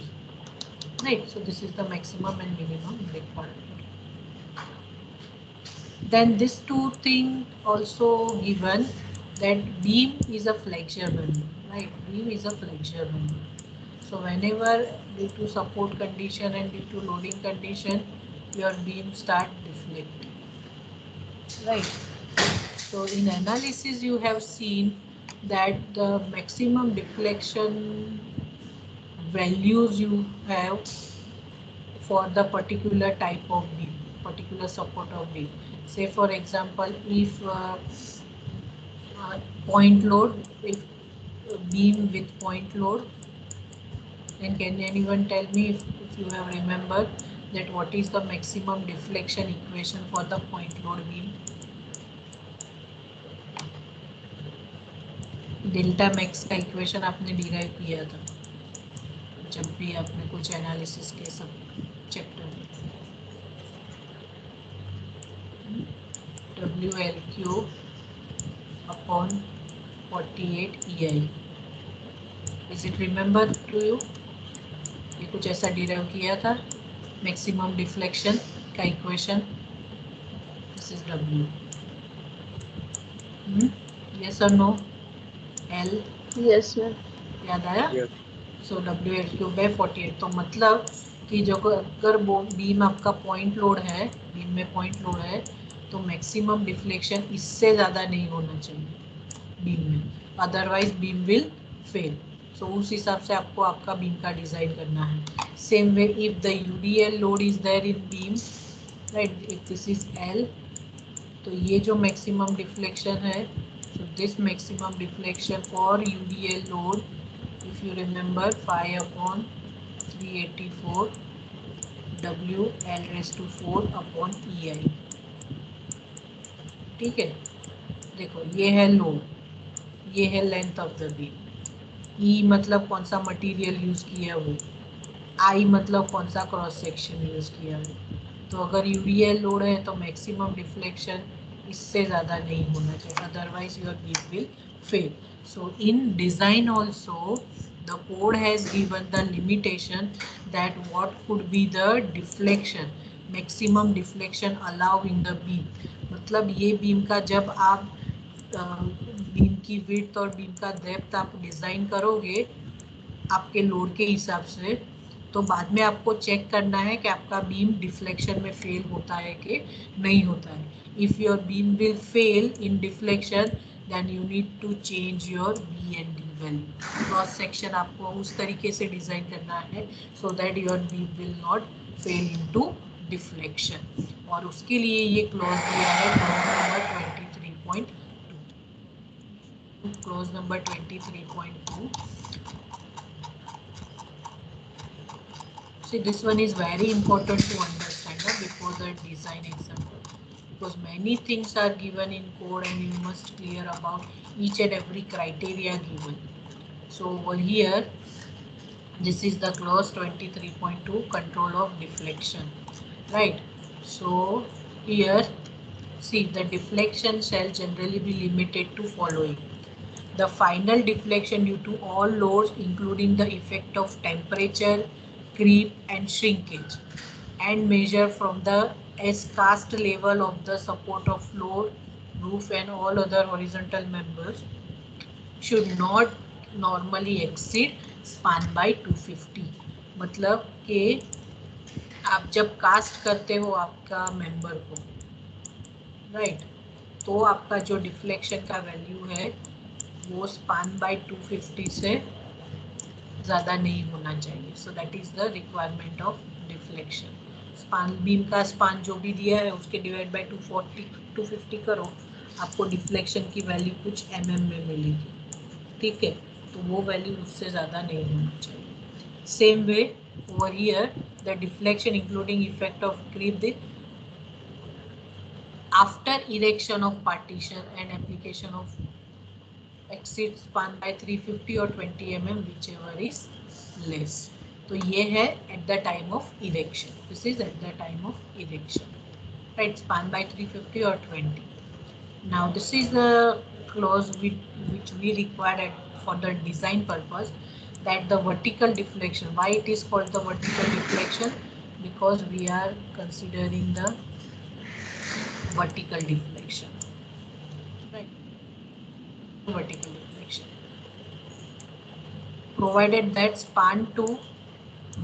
Right. So this is the maximum and minimum requirement. Then this two thing also given that beam is a flexure member, right. Beam is a flexure member. So whenever due to support condition and due to loading condition your beam start deflecting, right. So in analysis you have seen that the maximum deflection values you have for the particular type of beam, particular support of beam. Say for example, if point load, if beam with point load, then can anyone tell me if you have remembered that what is the maximum deflection equation for the point load beam? Delta max का equation आपने derive किया था जब भी आपने कुछ analysis के सब चैप्टर में. WL³ upon 48 EI. Is it remember to you? ये कुछ ऐसा डिराइव किया था मैक्सिमम डिफ्लेक्शन का equation. This is W. Yes और नो? L. Yes, ma'am. याद आया? सो WL³ by 48. तो मतलब कि जो अगर बीम आपका पॉइंट लोड है, बीम में पॉइंट लोड है तो मैक्सिमम डिफ्लेक्शन इससे ज़्यादा नहीं होना चाहिए बीम में, अदरवाइज बीम विल फेल. सो उस हिसाब से आपको आपका बीम का डिज़ाइन करना है. Same way if the UDL load is there in beam, right, if this is L, तो ये जो मैक्सिमम डिफ्लेक्शन है, so this maximum deflection for UDL load, if you remember 5/384 WL⁴ EI. ठीक है. देखो ये है लोड, ये है length of the beam. E मतलब कौन सा मटेरियल यूज किया वो, I मतलब कौन सा क्रॉस सेक्शन यूज किया है. तो अगर UDL लोड है तो मैक्सिमम डिफ्लेक्शन इससे ज़्यादा नहीं होना चाहिए, otherwise your beam will fail. So in design also the code has given the limitation that what could be the deflection, maximum deflection allow in the beam. मतलब ये beam का जब आप बीम की विड्थ और बीम का depth आप design करोगे आपके लोड के हिसाब से, तो बाद में आपको चेक करना है कि आपका बीम डिफ्लेक्शन में फेल होता है कि नहीं होता है. if your beam will fail in deflection, then you need to change your B and D value. Cross section आपको उस तरीके से डिजाइन करना है so that your beam will not fail into deflection. और उसके लिए ये क्लॉज दिया है clause number 23.2. See, this one is very important to understand before the design example, because many things are given in code and you must clear about each and every criteria given. So over here, this is the clause 23.2, control of deflection, right? So here, see, the deflection shall generally be limited to following: the final deflection due to all loads including the effect of temperature, creep and shrinkage, and measure from the S-cast level of the support of floor, roof and all other horizontal members, should not normally exceed span by 250. मतलब कि आप जब cast करते हो आपका member को, right, तो आपका जो डिफ्लेक्शन का वैल्यू है वो स्पान बाय 250 से ज़्यादा नहीं होना चाहिए. So that is the requirement of deflection. Span beam का स्पान जो भी दिया है उसके डिवाइड बाय 250 करो, आपको डिफ्लेक्शन की वैल्यू कुछ mm में मिलेगी. ठीक है, तो वो वैल्यू उससे ज़्यादा नहीं होना चाहिए. Same way over here, the deflection including effect of creep the after erection of partition and application of exceed span by 350 or 20 mm, whichever is less. तो ये है at the time of erection. This is at the time of erection, right? Span by 350 or 20. Now this is the clause which we required for the design purpose, that the vertical deflection. Why it is called the vertical deflection? Because we are considering the vertical deflection, right? Vertical deflection, provided that span to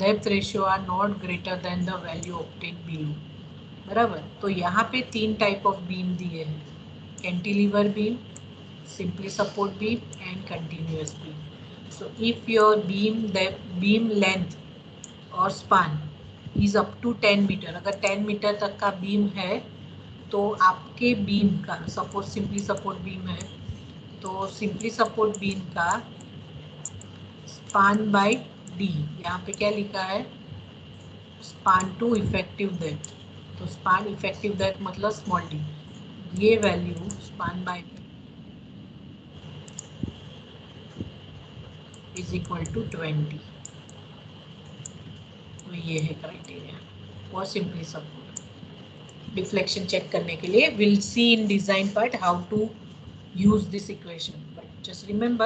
depth ratio are not greater than the value obtained below. बराबर. तो यहाँ पे 3 type of beam दिए हैं: cantilever beam, simply support beam and continuous beam. So if your beam length और span is up to 10 metre, अगर 10 metre तक का बीम है तो आपके बीम का, सपोज सिंपली सपोर्ट बीम है, तो सिंपली सपोर्ट बीम का स्पान बाय डी, यहाँ पे क्या लिखा है, स्पान टू इफेक्टिव डेप्थ. तो स्पान इफेक्टिव डेप्थ मतलब स्मॉल डी, ये value span by is equal to 20. तो ये है criteria for simply support. Deflection check करने के लिए will see in design part how to use this equation, but just remember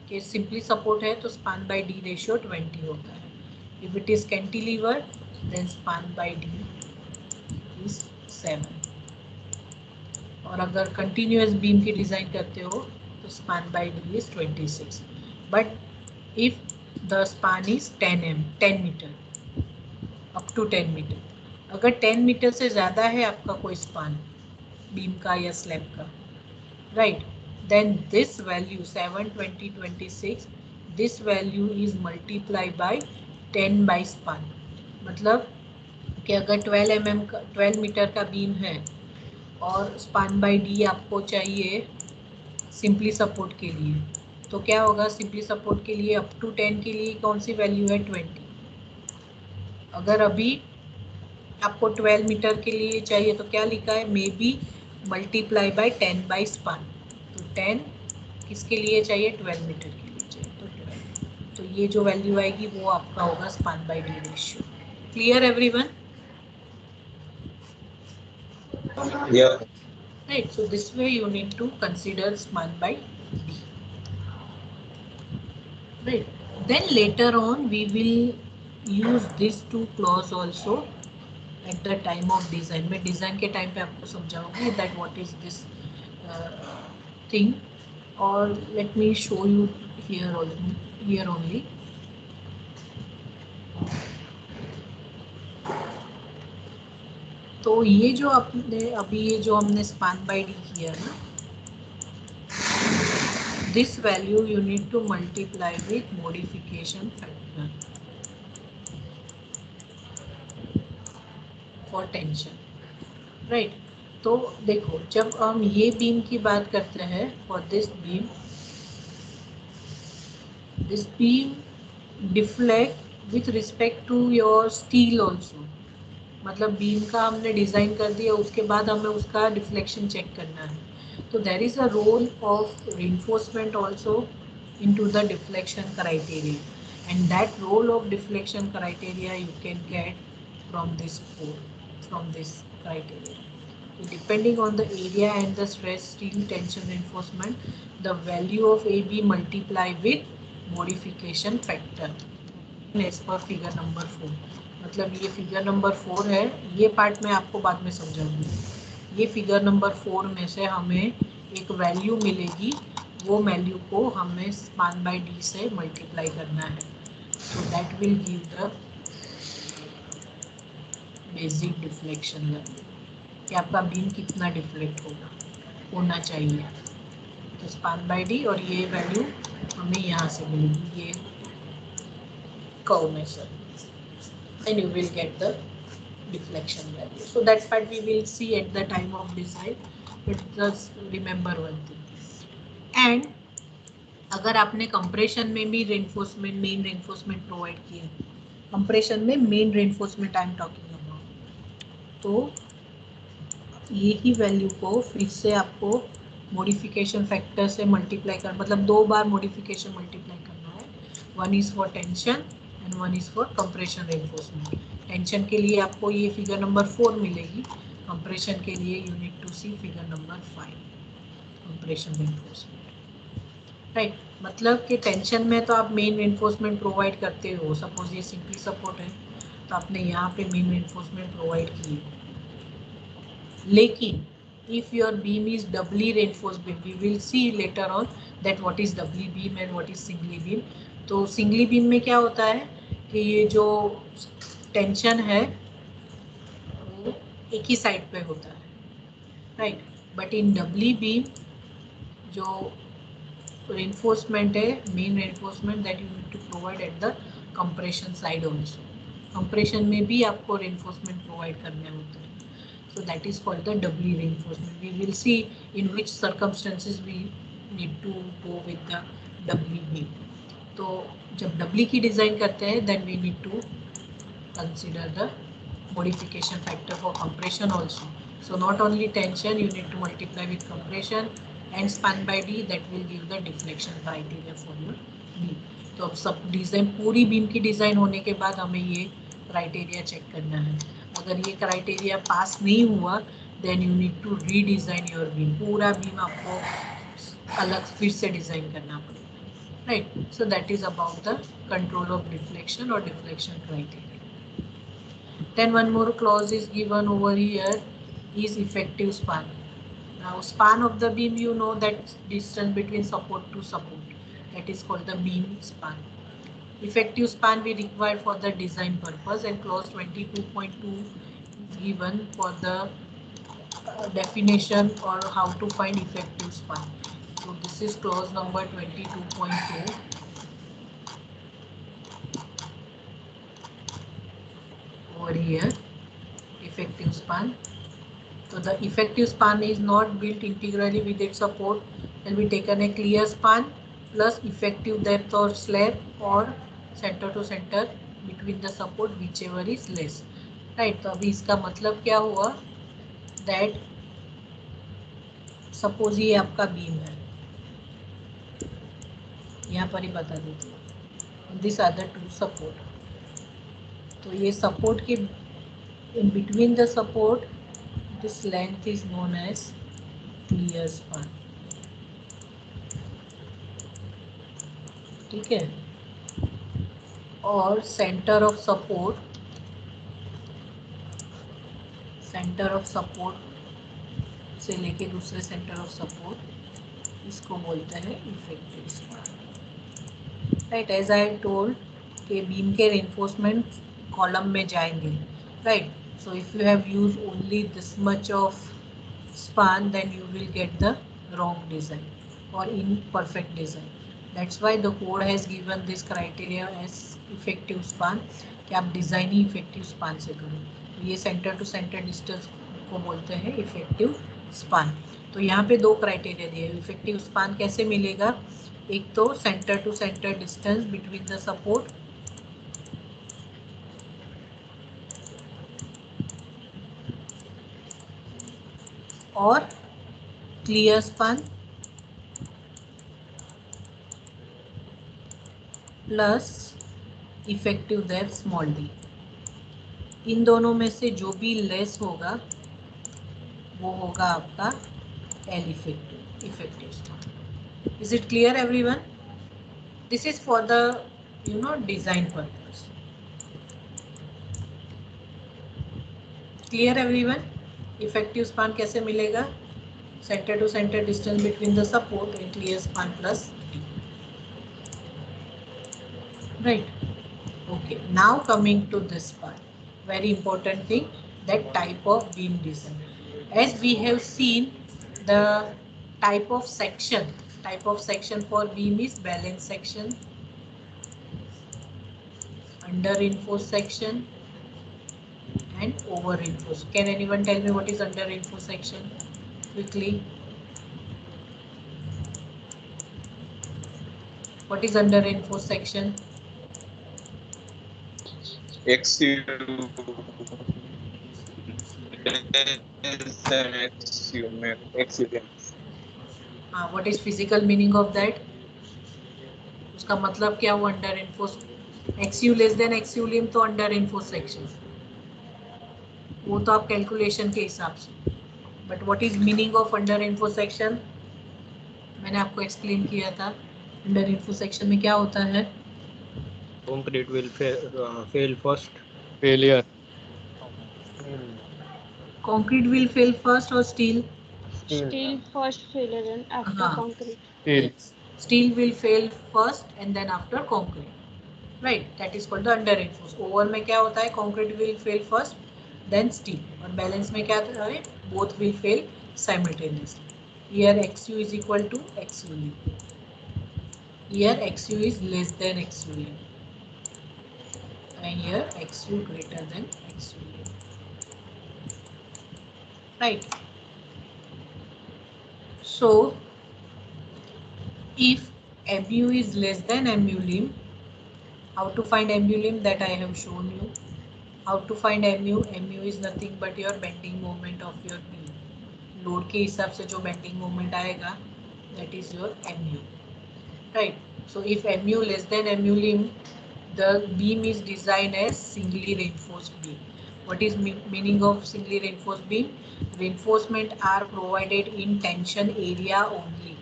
कि सिंपली सपोर्ट है तो स्पान बाय डी रेशियो 20 होता है. If it is cantilever then span by D is 7. और अगर कंटिन्यूअस बीम की डिजाइन करते हो तो span by D is 26. But if the span is 10 metre up to 10 metre, अगर 10 मीटर से ज़्यादा है आपका कोई स्पान बीम का या स्लैब का, right, then this value 7, 20, 26, this value is multiplied by 10 by span. मतलब कि अगर 12 मीटर का बीम है और स्पान बाय डी आपको चाहिए सिंपली सपोर्ट के लिए, तो क्या होगा, सिंपली सपोर्ट के लिए अप टू 10 के लिए कौन सी वैल्यू है, 20. अगर अभी आपको 12 मीटर के लिए चाहिए तो क्या लिखा है, may be multiply by 10 by span. तो 10 किसके लिए चाहिए, 12 मीटर के लिए चाहिए, तो 12. तो ये जो वैल्यू आएगी वो आपका होगा span by D ratio. Clear everyone? Yeah. Right, so this way you need to consider span by D. Right, then later on we will use these two clause also at the time of design. मैं design के time पे आपको समझाऊंगी that what is this thing, or let me show you here only. तो ये जो आपने अभी ये जो हमने स्पान बाय डी किया ना, this value you need to multiply with modification factor for tension, right. तो देखो जब हम ये बीम की बात करते हैं, for this beam deflect with respect to your steel also, मतलब बीम का हमने डिज़ाइन कर दिया, उसके बाद हमें उसका डिफ्लेक्शन चेक करना है। तो there is a role of reinforcement also into the deflection criteria, and that role of deflection criteria you can get from this criteria. So depending on the area and the stress, steel tension reinforcement, the value of AB multiply with modification factor as per figure number 4. मतलब ये figure number 4 है, ये part मैं आपको बाद में समझाऊंगी। ये figure number 4 में से हमें एक वैल्यू मिलेगी, वो वैल्यू को हमें स्पान बाय डी से मल्टीप्लाई करना है, तो that will give the basic deflection value, कि आपका बीम कितना डिफ्लेक्ट होना चाहिए। तो स्पान बाय डी और ये वैल्यू हमें यहाँ से मिलेगी, ये कर्व में sir, and you will get the deflection value. So that part we will see at the time of design, but just remember one thing. And अगर आपने कंप्रेशन में भी रेनफोर्समेंट, मेन रेनफोर्समेंट प्रोवाइड किया, compression में main reinforcement I am talking about, तो ये ही value को फिर से आपको मॉडिफिकेशन फैक्टर से मल्टीप्लाई कर, मतलब 2 बार मॉडिफिकेशन मल्टीप्लाई करना है। One is for tension and one is for compression reinforcement. Tension के लिए आपको ये फिगर नंबर 4 मिलेगी, कंप्रेशन के लिए you need to see figure number 5, compression reinforcement, right. मतलब कि टेंशन में तो आप मेन रेनफोर्समेंट प्रोवाइड करते हो, सपोज ये सिंपली सपोर्ट है तो आपने यहाँ पे मेन रेनफोर्समेंट प्रोवाइड किए, लेकिन if your beam is doubly reinforced beam, we will see later on that what is doubly beam and what is singly beam. तो सिंगली बीम में क्या होता है कि ये जो टेंशन है वो एक ही साइड पे होता है, right. But in doubly beam जो रेनफोर्समेंट है, main reinforcement that you need to provide at the compression side also, compression में भी आपको रेनफोर्समेंट प्रोवाइड करने होते हैं। So that is called the doubly reinforcement. We will see in which circumstances we need to go with the doubly beam. तो जब doubly की design करते हैं then we need to consider the modification factor for compression also. So not only tension, you need to multiply with compression and span by D, that will give the deflection criteria for your beam. तो अब सब design, पूरी beam की design होने के बाद हमें ये क्राइटेरिया चेक करना है। अगर ये क्राइटेरिया पास नहीं हुआ then you need to redesign your beam, पूरा बीम आपको अलग फिर से डिज़ाइन करना पड़ेगा, right. So that is about the control of deflection और deflection criteria. Then one more clause is given over here is effective span. Now span of the beam, you know that distance between support to support, that is called the beam span. Effective span we require for the design purpose, and clause 22.2 is given for the definition or how to find effective span. So this is clause number 22.2. over here, effective span. So the effective span is not built integrally with its support. Will be taken a clear span plus effective depth or slab or center to center between the support, whichever is less, right. तो अभी इसका मतलब क्या हुआ, that suppose ये आपका beam है, यहाँ पर ही बता देती हूँ, this are the two support. तो ये सपोर्ट के in between the support, this length is known as clear span, ठीक है। और सेंटर ऑफ सपोर्ट से लेके दूसरे सेंटर ऑफ सपोर्ट, इसको बोलते हैं effective span, right. As I told के बीम के रेनफोर्समेंट कॉलम में जाएंगे, right. So if you have used only this much of span, then you will get the wrong design or imperfect design. That's why the code has given this criteria as effective span कि आप design ही effective span से करो. ये centre to centre distance को बोलते हैं effective span. तो यहाँ पे दो क्राइटेरिया दिए. इफेक्टिव स्पान कैसे मिलेगा? एक तो centre to centre distance between the support, और clear span plus effective depth small D. इन दोनों में से जो भी लेस होगा वो होगा आपका L effective span. Is it clear everyone? This is for the design purpose. Clear everyone? Effective span कैसे मिलेगा? Centre to centre distance between the support and clear span plus D. Right. Okay. Now coming to this part, very important thing, that type of beam design. As we have seen, the type of section for beam is balance section, under reinforced section, and over reinforced. Can anyone tell me what is under reinforced section? Quickly. What is under reinforced section? XU What is physical meaning of that? उसका मतलब क्या हुआ? Under enforce. XU less than XU लिम तो under enforce section, वो तो आप calculation के हिसाब से. But what is meaning of under enforce section? मैंने आपको एक्सप्लेन किया था. अंडर इन्फोर्स सेक्शन में क्या होता है? Concrete will fail first. Failure. Concrete will fail first or steel? Steel first failure and after हाँ. concrete. Steel. Steel will fail first and then after concrete. Right, that is called the under reinforced. Over में क्या होता है? Concrete will fail first, then steel. और balance में क्या होता है? Both will fail simultaneously. Here XU is equal to XU lim. Here XU is less than XU lim. And here XU greater than XU lim. Right. So if MU is less than MU lim, how to find MU lim? That I have shown you. How to find MU? MU is nothing but your bending moment of your beam. Load के हिसाब से जो bending moment आएगा, that is your MU. Right. So if MU less than MU lim, the beam is designed as singly reinforced beam. What is meaning of singly reinforced beam? Reinforcement are provided in tension area only.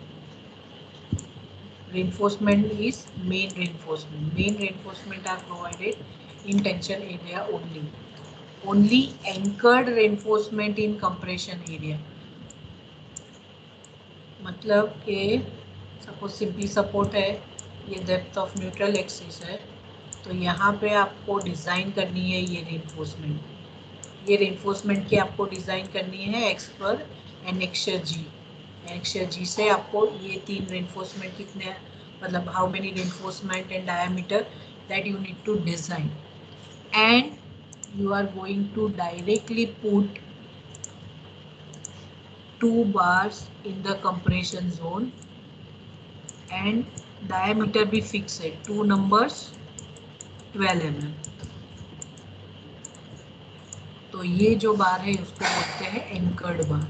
Reinforcement is main reinforcement. Main reinforcement are provided in tension area only. Only anchored reinforcement in compression area. मतलब कि suppose simply support है, ये depth of neutral axis है, तो यहाँ पे आपको design करनी है ये रेनफोर्समेंट. ये रेनफोर्समेंट की आपको डिज़ाइन करनी है एक्स पर एनेक्शर जी. एनेक्शर जी से आपको ये तीन रेनफोर्समेंट कितने, मतलब how many reinforcement and diameter that you need to design, and you are going to directly put 2 bars in the compression zone and diameter भी fix है, 2 numbers 12 mm. तो ये जो बार है उसको बोलते हैं एंकर्ड बार.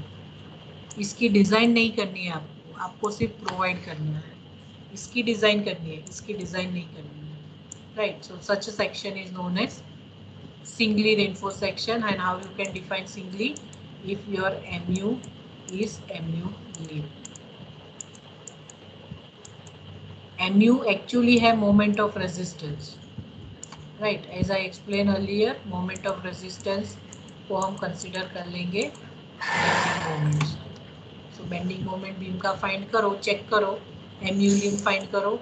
इसकी डिज़ाइन नहीं करनी है आपको, आपको सिर्फ प्रोवाइड करना है. इसकी डिज़ाइन करनी है, इसकी डिज़ाइन नहीं करनी है. Right. So such a section is known as singly reinforced section. And how you can define singly? If your MU is MU lim. MU actually have moment of resistance, right? As I explained earlier, moment of resistance को हम consider कर लेंगे bending moments. So bending moment beam का find करो, check करो, MU lim find करो,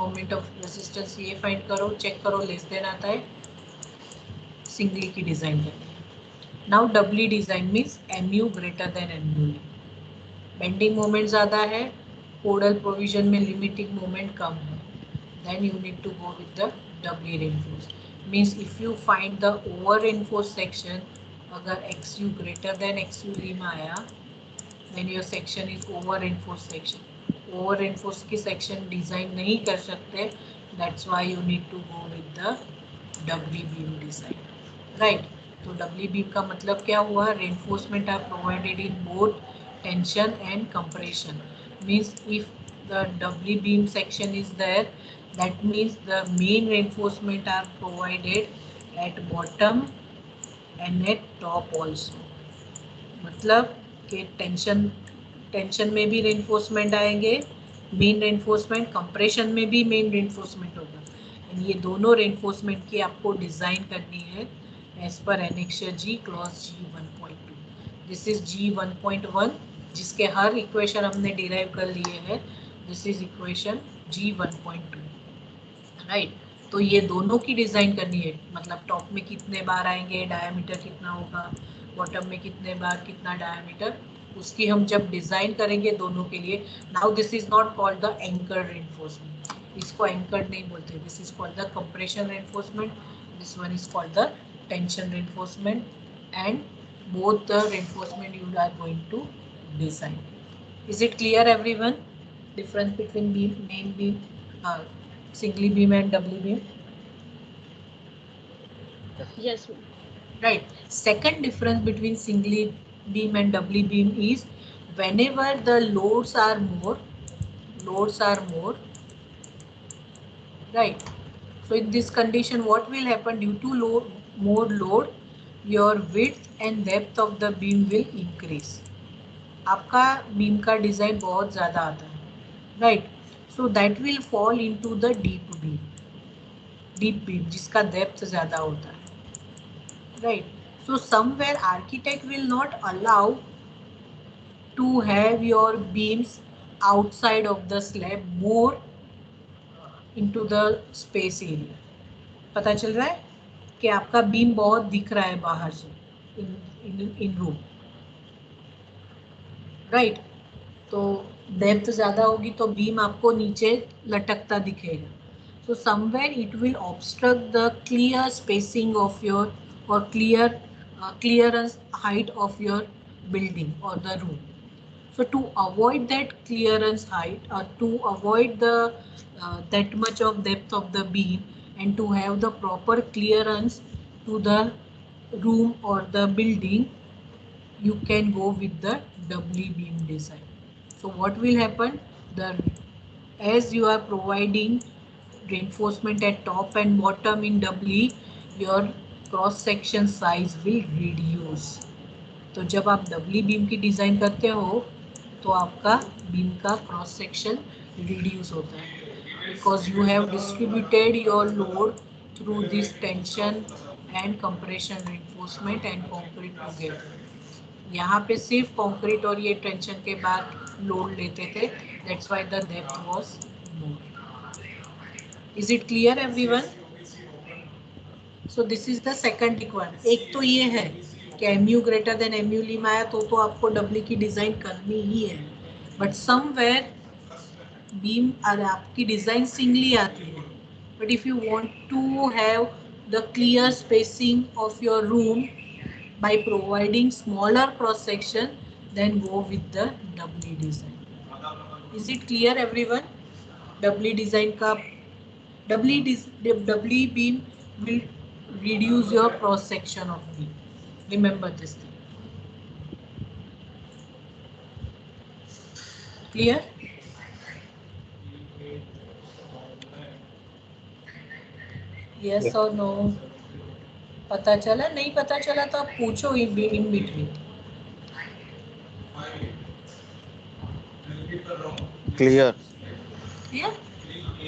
moment of resistance ये find करो, check करो, less than आता है, singly की design करनी है. Now doubly design means MU greater than MU. Bending moment ज़्यादा है, कोडल प्रोविजन में लिमिटिंग मोमेंट कम है, then you need to go with the doubly reinforced. Means if you find the over reinforced section, अगर XU greater than XU में आया, then your section is over reinforced section. Over reinforced की section design नहीं कर सकते, that's why you need to go with the doubly beam design, right? तो doubly beam का मतलब क्या हुआ? Reinforcement are provided in both tension and compression. Means if the doubly beam section is there, that means the main reinforcement are provided at bottom and at top also. मतलब कि tension में भी reinforcement आएंगे, main reinforcement, compression में भी main reinforcement होगा. ये दोनों रेनफोर्समेंट की आपको डिजाइन करनी है as per annexure G clause G1.2. This is G1.1 जिसके हर इक्वेशन हमने डिराइव कर लिए हैं. This is equation G1.2, right. तो ये दोनों की डिजाइन करनी है, मतलब टॉप में कितने बार आएंगे, डायमीटर कितना होगा, बॉटम में कितने बार, कितना डायमीटर, उसकी हम जब डिजाइन करेंगे दोनों के लिए. Now this is not called the anchor reinforcement, इसको एंकर नहीं बोलते. This is called the compression reinforcement, this one is called the tension reinforcement, and both the reinforcement you are going to design. Is it clear everyone? Difference between beam, main beam, singly beam and doubly beam? Yes, ma'am. Right. Second difference between singly beam and doubly beam is whenever the loads are more, right? So in this condition, what will happen? Due to more load, your width and depth of the beam will increase. आपका beam का design बहुत ज़्यादा आता है, right? So that will fall into the deep beam जिसका depth ज़्यादा होता है, right? So somewhere architect will not allow to have your beams outside of the slab more into the space area. पता चल रहा है कि आपका बीम बहुत दिख रहा है बाहर से इन रूम, राइट? तो डेप्थ ज़्यादा होगी तो बीम आपको नीचे लटकता दिखेगा. So somewhere it will obstruct the clear spacing of your और clearance height of your building और the room. So to avoid that clearance height or to avoid the that much of depth of the beam and to have the proper clearance to the room or the building, you can go with the doubly beam design. So what will happen? As you are providing reinforcement at top and bottom in doubly, your cross section size will reduce. तो जब आप डबली beam की design करते हो तो आपका beam का cross section reduce होता है, because you have distributed your load through this tension and compression reinforcement and concrete together. यहाँ पे सिर्फ कंक्रीट और ये टेंशन के बाद लोड लेते थे, that's why the depth was more. Is it clear everyone? So this is the second requirement. एक तो ये है कि MU ग्रेटर देन MU लीम आया तो आपको डब्ली की डिजाइन करनी ही है, बट समवेयर बीम आपकी डिजाइन सिंगली आती है, but if you want to have the clear spacing of your room by providing smaller cross section, then go with the doubly design. Is it clear everyone? Doubly design का doubly beam will reduce your cross section of beam. Remember this thing. Clear? Yes or no? पता चला? नहीं पता चला तो आप पूछो in between. Clear.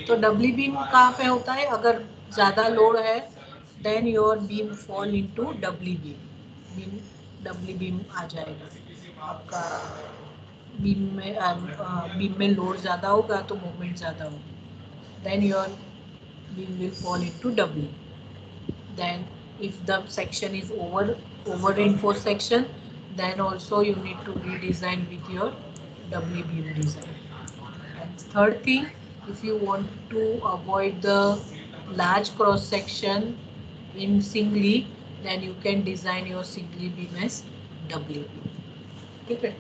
तो डब्ली बीम कहाँ पे होता है? अगर ज़्यादा लोड है then your beam fall into doubly beam. Doubly beam आ जाएगा आपका. बीम में लोड ज़्यादा होगा तो मूवमेंट ज़्यादा होगी, then your beam will fall into doubly. Then if the section is over reinforced section, then also you need to redesign with your doubly beam design. And third thing, if you want to avoid the large cross section in singly, then you can design your singly beam as doubly beam. Okay.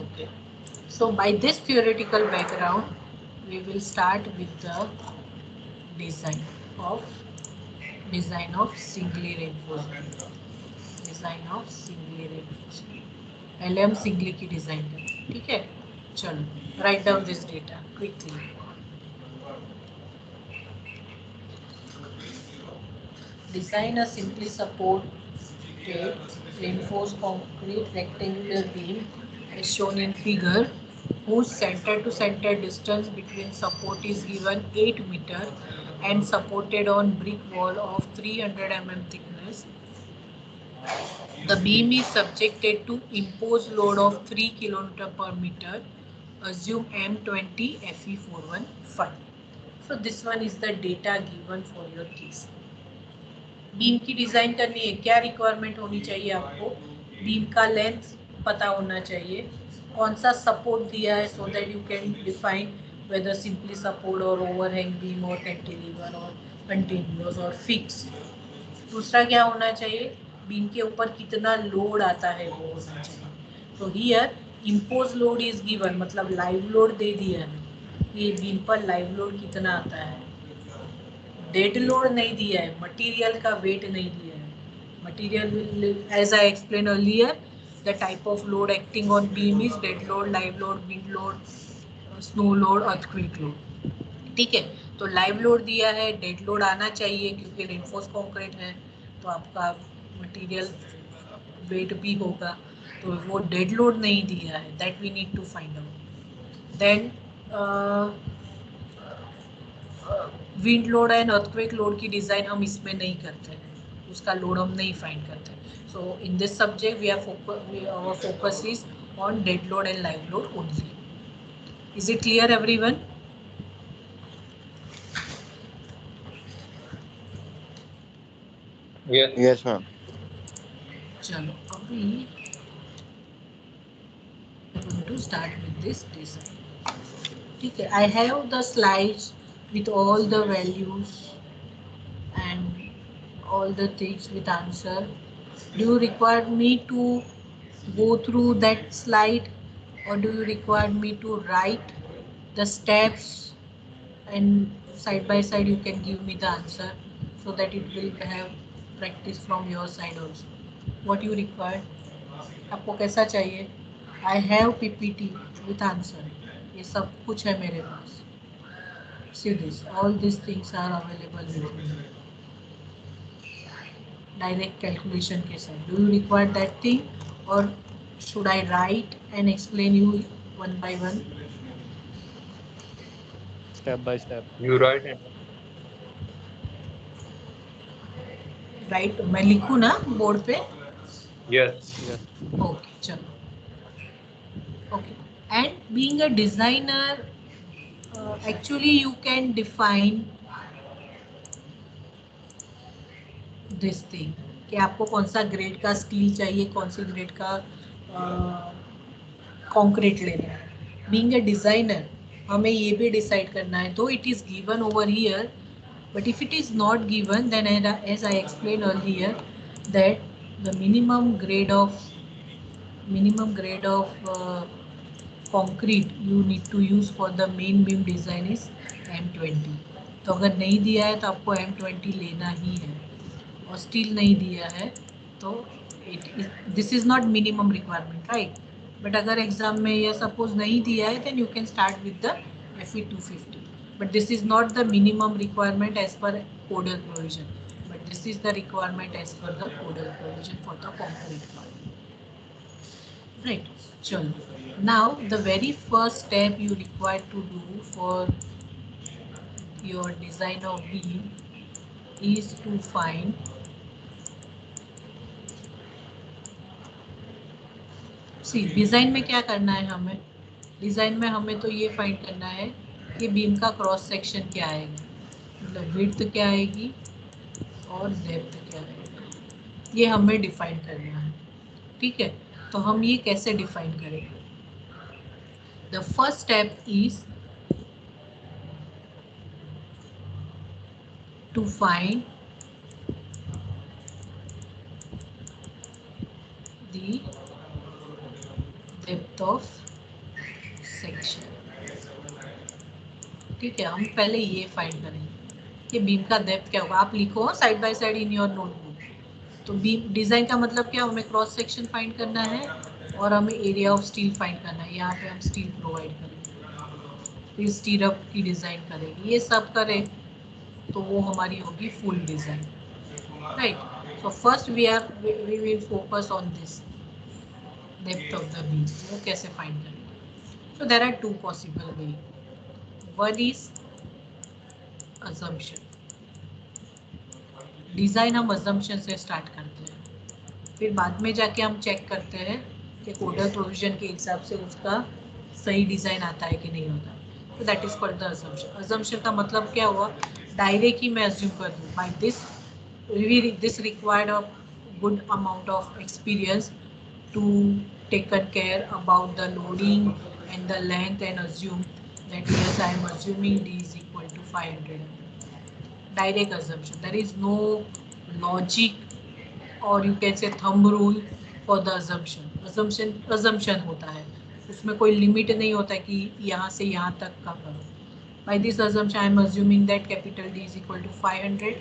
Okay. So by this theoretical background, we will start with the design of singly reinforcement. Design of singly reinforcement पहले हम singly की design करें, ठीक है। चलो write down this data quickly. Design a simply supported reinforced concrete rectangular beam as shown in figure, whose center to center distance between support is given 8 meter and supported on brick wall of 300 mm thickness. The beam is subjected to imposed load of 3 kN per meter. Assume M20 Fe415. So this one is the data given for your case. Beam की design करनी है, क्या requirement होनी चाहिए आपको? Beam का length पता होना चाहिए, कौन सा सपोर्ट दिया है, so that you can define whether simply support or overhang beam or cantilever or continuous or fixed. दूसरा क्या होना चाहिए? बीम के ऊपर कितना लोड आता है वो होना चाहिए। तो here impose load is given, मतलब लाइव लोड दे दिया है, ये बीम पर लाइव लोड कितना आता है। डेड लोड नहीं दिया है, मटेरियल का वेट नहीं दिया है। Material as I explain earlier, the type of load acting on beam is dead load, live load, wind load, snow load, earthquake load, ठीक है। तो लाइव लोड दिया है, डेड लोड आना चाहिए क्योंकि रेनफोर्स कंक्रीट है तो आपका मटेरियल वेट भी होगा, तो वो डेड लोड नहीं दिया है, that we need to find out. Then wind load and earthquake load की डिजाइन हम इसमें नहीं करते हैं, उसका लोड हम नहीं फाइंड करते। So in this subject we our focus is on dead load and live load only. Is it clear everyone? Yes, ma'am. चलो अभी to start with this design, ठीक है। I have the slides with all the values and all the things with answer. Do you require me to go through that slide or do you require me to write the steps and side by side you can give me the answer so that it will have practice from your side also? What you require? आपको कैसा चाहिए? I have PPT with answer. ये सब कुछ है मेरे पास. See this, all these things are available with me. Direct calculation के साथ. Do you require that thing or should I write and explain you one by one? Step by step. You write it. Right, मैं लिखूँ ना board पे? Yes. Yes. Okay, चलो. Okay, and being a designer, actually you can define this thing कि आपको कौन सा grade का स्टील चाहिए, कौन सी ग्रेड का कंक्रीट लेना है। बीइंग अ डिजाइनर हमें ये भी डिसाइड करना है, तो it is given over here, but if it is not given, then as I explained earlier that the minimum grade of concrete you need to use for the main beam design is M20। तो अगर नहीं दिया है तो आपको M20 लेना ही है, और स्टील नहीं दिया है तो this is not minimum requirement, right. But अगर एग्जाम में या सपोज नहीं दिया है then you can start with the Fe250, but this is not the minimum requirement as per codal provision, but this is the requirement as per the codal provision for the concrete part, right? Chalo, now the very first step you require to do for your design of beam is to find, see design में क्या करना है हमें, design में हमें तो ये find करना है कि बीम का क्रॉस सेक्शन क्या आएगा, मतलब विड्थ क्या आएगी और डेप्थ क्या रहेगा, ये हमें डिफाइन करना है। ठीक है, तो हम ये कैसे डिफाइन करेंगे? The first step is to find the depth of section. ठीक है, हम पहले ये फाइंड करेंगे कि बीम का डेप्थ क्या होगा। आप लिखो side by side in your notebook. तो बीम डिजाइन का मतलब क्या, हमें क्रॉस सेक्शन फाइंड करना है और हमें एरिया ऑफ स्टील फाइंड करना है। यहाँ पे हम स्टील प्रोवाइड करेंगे, फिर स्टीरअप की डिजाइन करेंगे। ये सब करें तो वो हमारी होगी full design, right. So first we will focus on this depth of the beam. वो कैसे फाइंड करेंगे? So there are two possible way. One is assumption। Design हम assumption से स्टार्ट करते हैं, फिर बाद में जाके हम चेक करते हैं कि कोडल प्रोविजन के हिसाब से उसका सही डिजाइन आता है कि नहीं होता। तो that is called the assumption। assumption का मतलब क्या हुआ, डायरेक्ट ही मैं assume कर दूँ। By this required a good amount of experience to taken care about the loading and the length and assume that yes, I am assuming d is equal to 500 mm. Direct assumption. There is no logic or you can say thumb rule for the assumption. Assumption होता है, उसमें कोई limit नहीं होता कि यहाँ से यहाँ तक का करो। By this assumption I am assuming that capital D is equal to 500।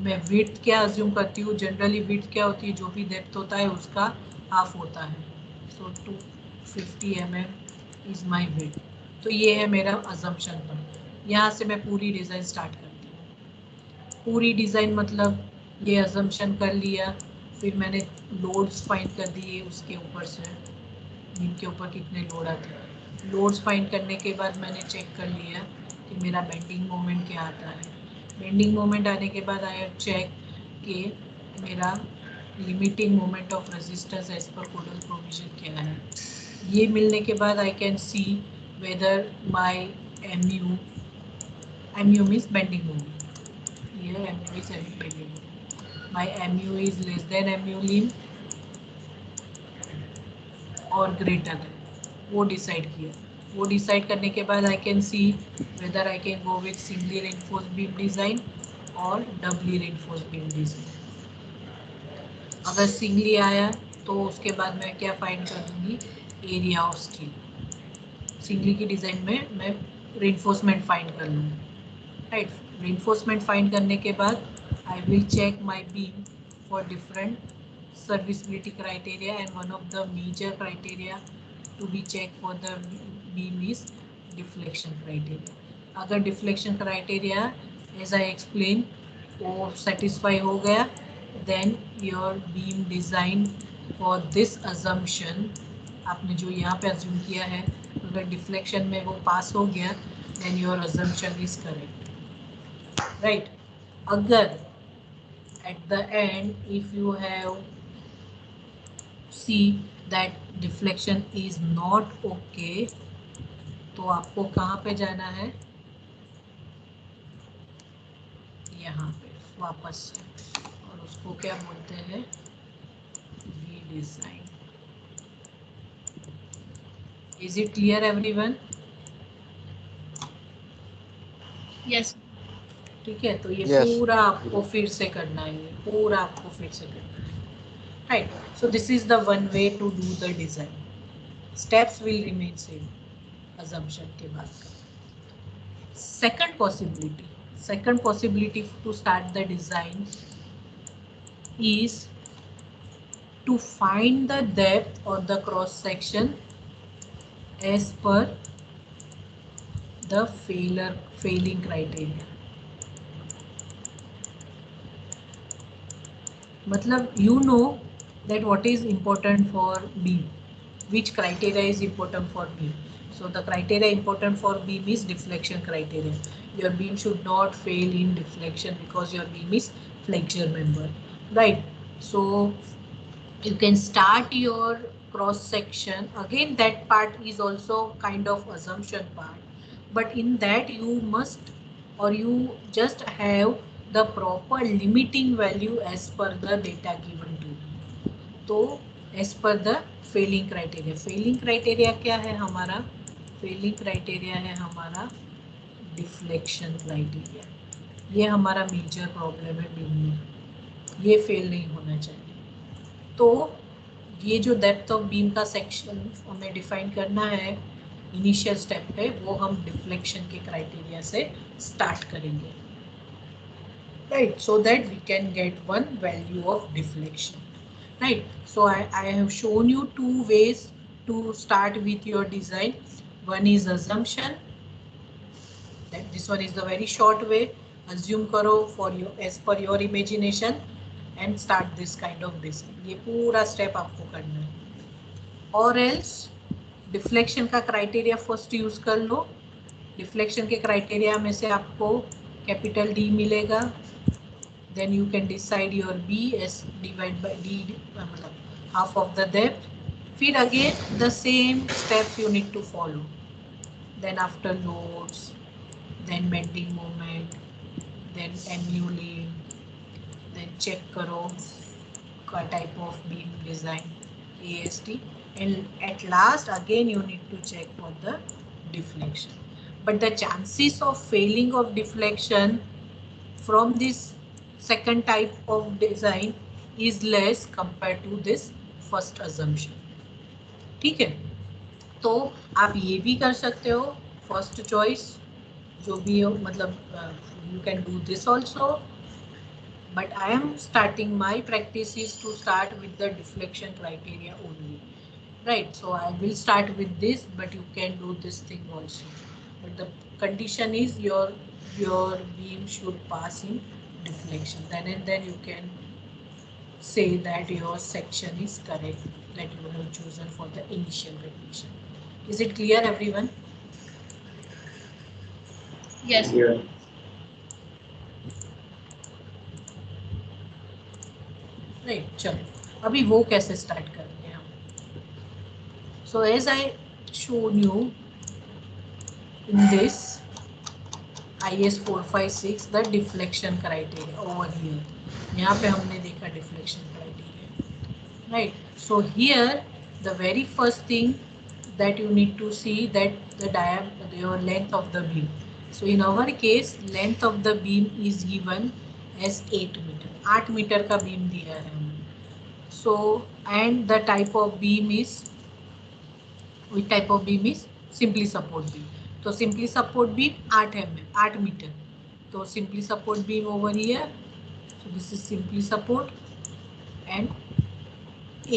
मैं विड्थ क्या अज्यूम करती हूँ, जनरली विड्थ क्या होती है, जो भी डेप्थ होता है उसका हाफ होता है। सो 250 mm इज माई विड्थ। तो ये है मेरा अजम्पशन पर। यहाँ से मैं पूरी डिज़ाइन स्टार्ट करती हूँ। पूरी डिज़ाइन मतलब ये अजम्पशन कर लिया, फिर मैंने लोड्स फाइंड कर दिए उसके ऊपर से, इनके ऊपर कितने लोड आते हैं। लोड्स फाइंड करने के बाद मैंने चेक कर लिया कि मेरा बेंडिंग मोमेंट क्या आता है। बेंडिंग मोमेंट आने के बाद आई हैव चेक कि मेरा limiting moment of resistance as per codal provision क्या है। ये मिलने के बाद I can see whether my MU means bending moment, ये MU is bending moment, my MU is less than MU lim और ग्रेटर देन, वो डिसाइड किया। वो डिसाइड करने के बाद I can see whether I can go with singly reinforce beam design और डबली reinforce beam design. अगर सिंगली आया तो उसके बाद मैं क्या फाइंड कर दूँगी, एरिया ऑफ स्टील। सिंगली की डिज़ाइन में मैं रेनफोर्समेंट फाइंड कर लूँगी, राइट। रेनफोर्समेंट फाइंड करने के बाद I will check my beam for different serviceability criteria, and one of the major criteria to be checked for the beam is deflection criteria. अगर deflection criteria as I explained वो satisfy हो गया, then your beam design for this assumption, आपने जो यहाँ पे assume किया है, अगर deflection में वो pass हो गया, then your assumption is correct, right। अगर at the end if you have see that deflection is not okay, तो आपको कहाँ पे जाना है, यहाँ पे वापस से, और उसको क्या बोलते हैं, redesign. Is it clear everyone? Yes. ठीक है, तो ये Yes. पूरा आपको फिर से करना है, ये पूरा आपको फिर से करना है, right. So this is the one way to do the design. Steps will remain same assumption के बाद। Second possibility to start the design is to find the depth or the cross section as per the failing criteria। मतलब you know that what is important for beam, which criteria is important for beam. So the criteria important for beam is deflection criteria. Your beam should not fail in deflection because your beam is flexure member, right? So you can start your cross section. Again, that part is also kind of assumption part, but in that you must or you just have the proper limiting value as per the data given to you. तो as per the failing criteria. failing criteria क्या है हमारा? failing criteria है हमारा deflection criteria. ये हमारा major problem है beam में, ये फेल नहीं होना चाहिए. तो ये जो डेप्थ ऑफ बीम का सेक्शन हमें डिफाइन करना है इनिशियल स्टेप पे, वो हम डिफ्लेक्शन के क्राइटेरिया से स्टार्ट करेंगे, right, so that we can get one value of deflection, right. So I have shown you two ways to start with your design. One is assumption, that this one is the very short way. Assume करो for your as per your imagination and start this kind of design. ये पूरा step आपको करना है. और else deflection का criteria first use कर लो. डिफ्लेक्शन के क्राइटेरिया में से आपको कैपिटल डी मिलेगा, then you can decide your B S divide by D, मतलब हाफ ऑफ द डेप्थ. फिर again the same steps you need to follow. Then after loads, then bending moment, then MU lead, then check करो का type of beam design AST, and at last again you need to check for the deflection. But the chances of failing of deflection from this second type of design is less compared to this first assumption. ठीक है, तो आप ये भी कर सकते हो first choice जो भी हो, मतलब you can do this also, but I am starting, my practice is to start with the deflection criteria only, right? So I will start with this, but you can do this thing also, but the condition is your beam should pass in deflection, then and then you can say that your section is correct, that you have chosen for the initial condition. Is it clear everyone? Yes. Yeah. Right, चलो अभी वो कैसे start करेंगे हम. So as I shown you in this IS 456 the deflection criteria over here, यहाँ पे हमने देखा deflection criteria, right. So here the very first thing that you need to see that the your length of the beam. So in our case length of the beam is given as 8 meter. 8 metre का beam दिया है हमें. So and the type of beam is, which type of beam is simply support beam. तो simply support beam 8 mm, 8 metre. तो simply support beam over here. So this is simply support and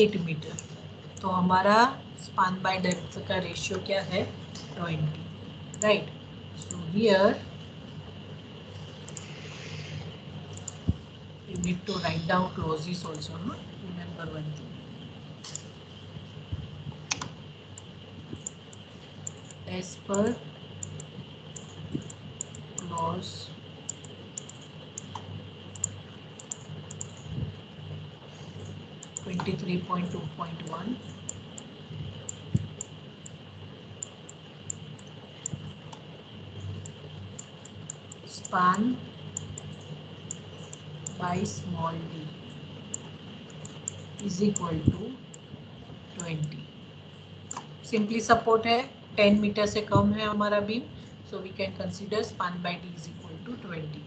8 metre. तो हमारा span by depth का ratio क्या है? 20, right. So here you need to write down clauses also, no? Remember one thing. As per clause 23.2.1, span by small d is equal to 20. Simply support है, 10 metre से कम है हमारा beam, so we can consider span by d is equal to 20.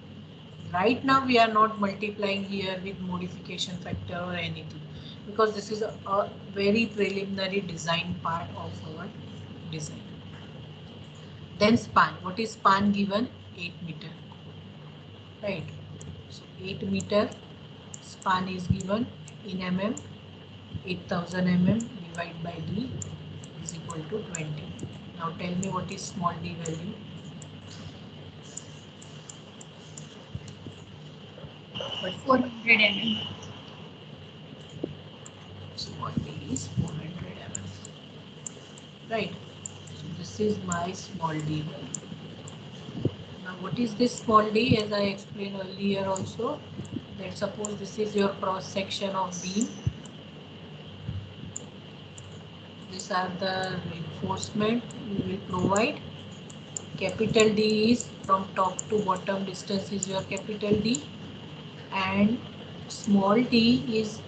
Right now we are not multiplying here with modification factor or anything, because this is a very preliminary design part of our design. Then span, what is span given? 8 meter, right? So 8 meter span is given in mm, 8000 mm divided by d is equal to 20. Now tell me what is small d value? But 400 mm. Small d is 400 mm, right? So this is my small d value. Now what is this small d? As I explained earlier also, that suppose this is your cross section of beam. These are the reinforcement you will provide. Capital D is from top to bottom distance is your capital D. And small T is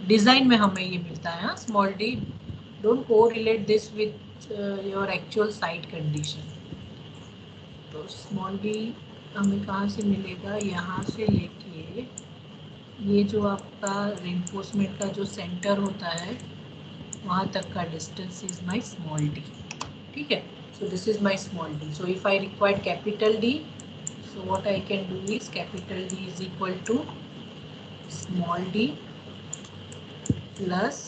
design में हमें ये मिलता है. Small T, don't correlate this with your actual site condition. तो small D हमें कहाँ से मिलेगा, यहाँ से लेके ये जो आपका रेनफोर्समेंट का जो सेंटर होता है वहाँ तक का distance is my small D. ठीक है. So this is my small D. So if I require capital D, so what I can do is capital D is equal to small d plus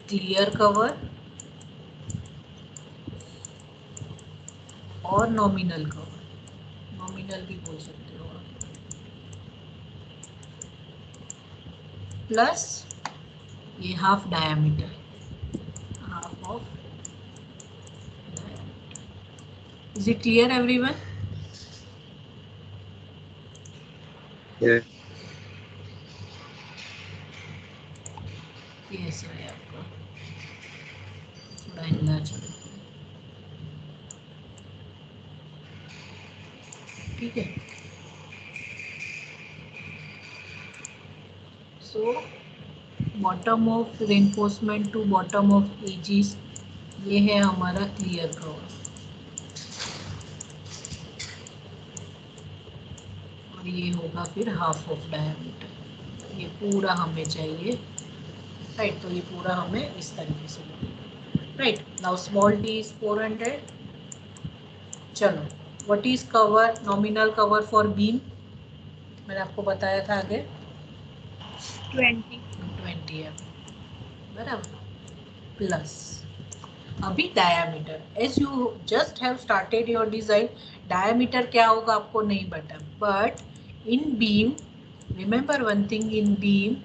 clear cover और nominal cover. nominal भी बोल सकते हो आप. Plus ये half diameter, half of diameter. Is it clear everyone? Yes. Yes है आपका, थोड़ा हिलना चाहिए. ठीक है. So bottom of reinforcement to bottom of edges, ये है हमारा क्लियर कवर. और ये होगा फिर हाफ ऑफ डायमीटर. ये पूरा हमें चाहिए. राइट. तो ये पूरा हमें इस तरीके से मिलेगा. Right. Now small D is 400. चलो, what is cover, nominal cover for beam? मैंने आपको बताया था आगे 20 है बराबर. प्लस अभी diameter, as you just have started your design, diameter क्या होगा आपको नहीं पता. But in beam, remember one thing, in beam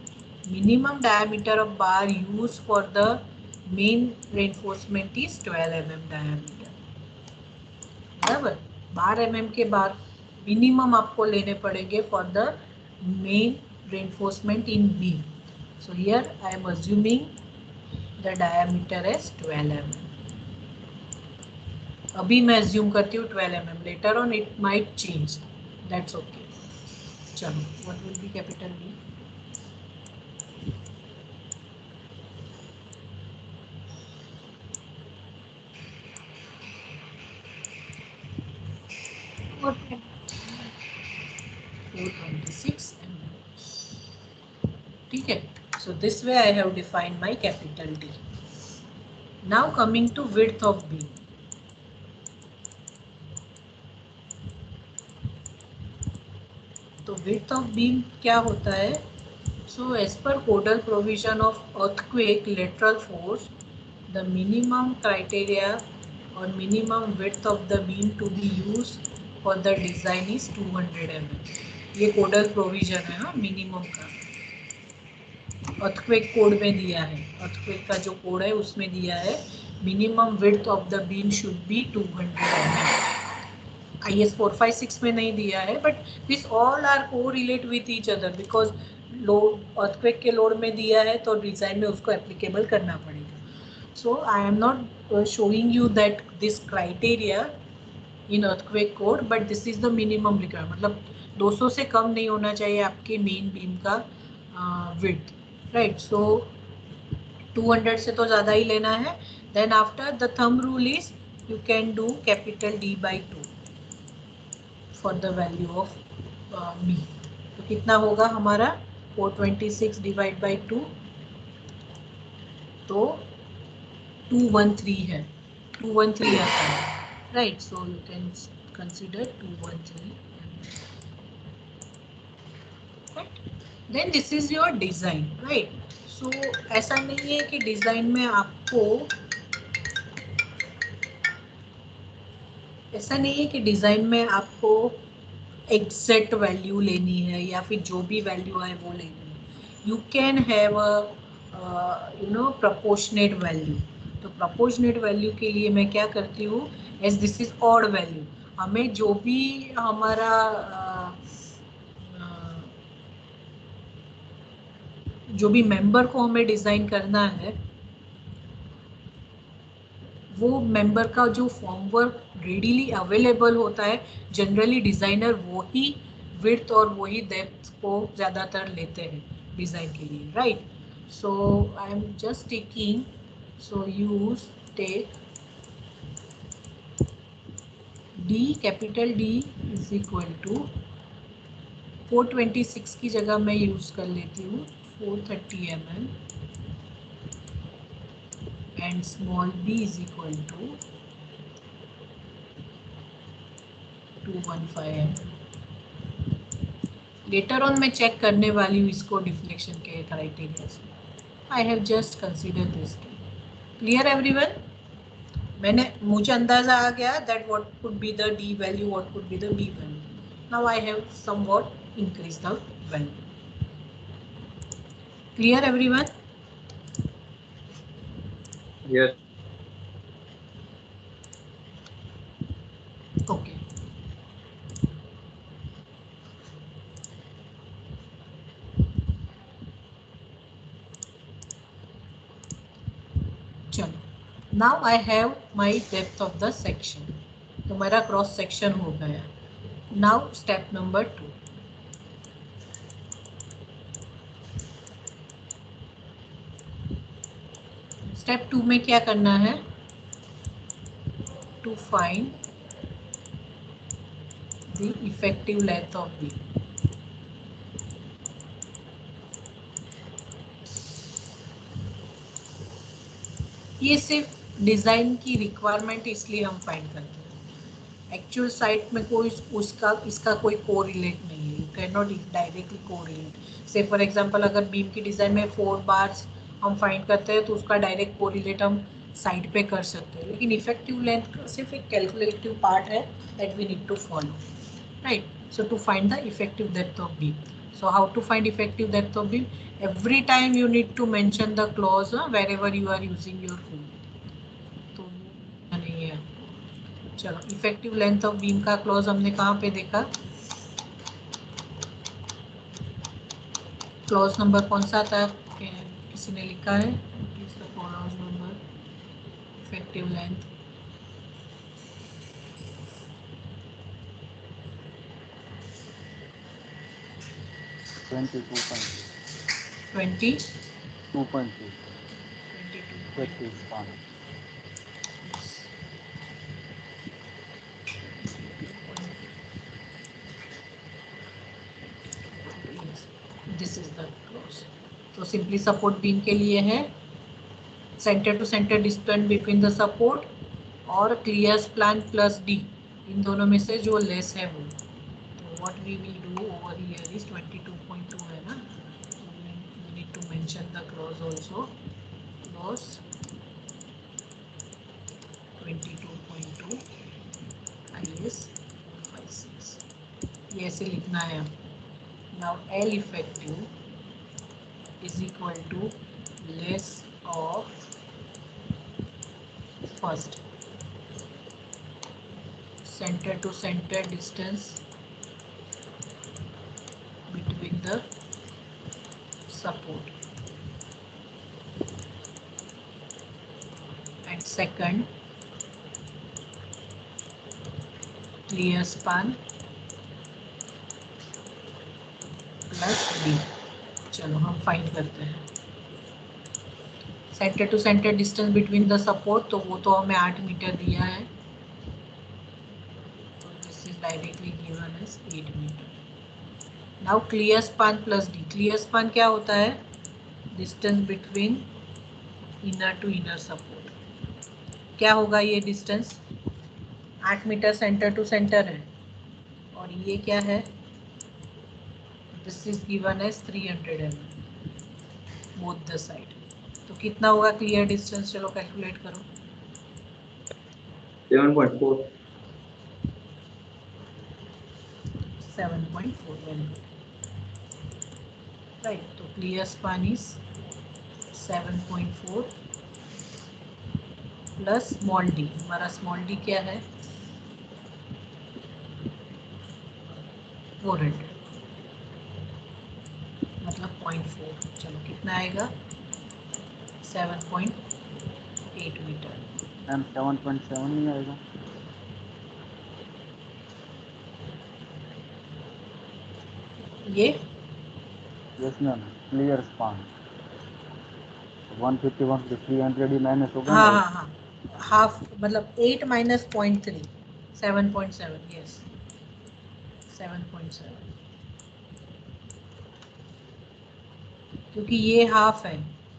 minimum diameter of bar used for the main reinforcement is 12 mm diameter. बराबर. 12 mm के बार minimum आपको लेने पड़ेंगे for the main reinforcement in beam. So here I am assuming the diameter as 12 mm. अभी मैं assume करती हूँ 12 mm. Later on it might change. That's okay. चलो, what will be capital B? Okay. 426 mm. ठीक है. So this way I have defined my capital D. Now coming to width of beam. तो width of beam क्या होता है? So as per codal provision of earthquake lateral force, the minimum criteria or minimum width of the beam to be used for the design is 200 mm. ये कोडल provision है. हाँ, minimum का earthquake code में दिया है. अर्थक्वेक का जो code है उसमें दिया है minimum width of the beam should be 200 mm. IS 456 में नहीं दिया है, बट दिस ऑल आर को relate with each other because load earthquake के लोड में दिया है तो डिजाइन में उसको एप्लीकेबल करना पड़ेगा. So I am not showing you that this criteria in earthquake code, but this is the minimum requirement. मतलब 200 से कम नहीं होना चाहिए आपके मेन बीम का विड्थ. राइट. सो 200 से तो ज़्यादा ही लेना है. Then after the thumb rule is you can do capital D by 2 for the value of B. तो कितना होगा हमारा 426 डिवाइड बाई 2, तो 213 है. 213 आता है. Right. So you can consider 213. Then this is your design. Right. So ऐसा नहीं है कि डिजाइन में आपको एग्जैक्ट वैल्यू लेनी है या फिर जो भी वैल्यू है वो लेनी है. You can have a proportionate value. तो प्रोपोर्शनेट वैल्यू के लिए मैं क्या करती हूँ, as this is odd value, हमें जो भी हमारा जो भी मेंबर को हमें डिजाइन करना है वो मेंबर का जो फॉर्म वर्क रेडीली अवेलेबल होता है, जनरली डिज़ाइनर वो ही विड्थ और वही डेप्थ को ज़्यादातर लेते हैं डिज़ाइन के लिए, right? So I am just taking, so use take D, capital D is equal to 426 की जगह मैं यूज कर लेती हूँ 430 mm and small b is equal to 215 mm। Later on मैं चेक करने वाली हूँ इसको डिफ्लेक्शन के क्राइटेरिया से। I have just consider this. Clear everyone? मुझे अंदाजा आ गया that what could be the d value, what could be the b value. Now I have somewhat increase the value. Clear everyone? Yes. Okay, चलो now I have my depth of the section, तो मेरा cross section हो गया। Now step number 2, step 2 में क्या करना है? To find the effective length of beam. ये सिर्फ डिज़ाइन की रिक्वायरमेंट इसलिए हम फाइंड करते हैं, एक्चुअल साइट में कोई उसका इसका कोई कोरिलेट नहीं है, you can not directly correlate. से फॉर एग्जांपल अगर बीम की डिज़ाइन में 4 बार्स हम फाइंड करते हैं तो उसका डायरेक्ट कोरिलेट हम साइड पे कर सकते हैं, लेकिन इफेक्टिव लेंथ का सिर्फ एक कैलकुलेटिव पार्ट है that we need to follow, right? So to find the effective depth of beam, so how to find effective depth of beam? Every time you need to mention the clause wherever you are using your rule, तो नहीं है। चलो, effective length of beam का clause हमने कहाँ पे देखा? Clause number कौन सा था? किसी ने लिखा है? Clause number effective length twenty 20 2.2 22 span. This is the clause. तो सिंपली सपोर्ट बीम के लिए है centre to centre distance between the support और क्लियर स्पैन प्लस डी, इन दोनों में से जो लेस है वो। तो what we will do over here is 22.2 है ना, we need to mention the clause also, clause 22.2 IS 456, ये ऐसे लिखना है। Now L effective is equal to less of first center to center distance between the support and second clear span plus D। चलो हम find करते हैं centre to centre distance between the support, तो वो तो हमें 8 मीटर दिया है, तो this is directly given as 8 metre. Now clear span plus D, clear span क्या होता है? Distance between inner to inner support. क्या होगा ये distance? 8 metre centre to centre है, और ये क्या है? This is given as 300 mm both the side. तो कितना होगा क्लियर डिस्टेंस? चलो कैलकुलेट करो। 7.4. 7.4 mm, राइट? तो clear span is 7.4 plus small D. हमारा स्मॉल डी क्या है? 400, मतलब 0.4। चलो कितना आएगा? 7.8 मीटर। मैम 7.7 ही आएगा। ये यस मैम, क्लियर स्पान 151 से 300 ही माइनस होगा हाँ ना। हाँ हाँ, हाफ मतलब 8 माइनस 0.3, 7.7, यस 7.7, क्योंकि ये हाफ है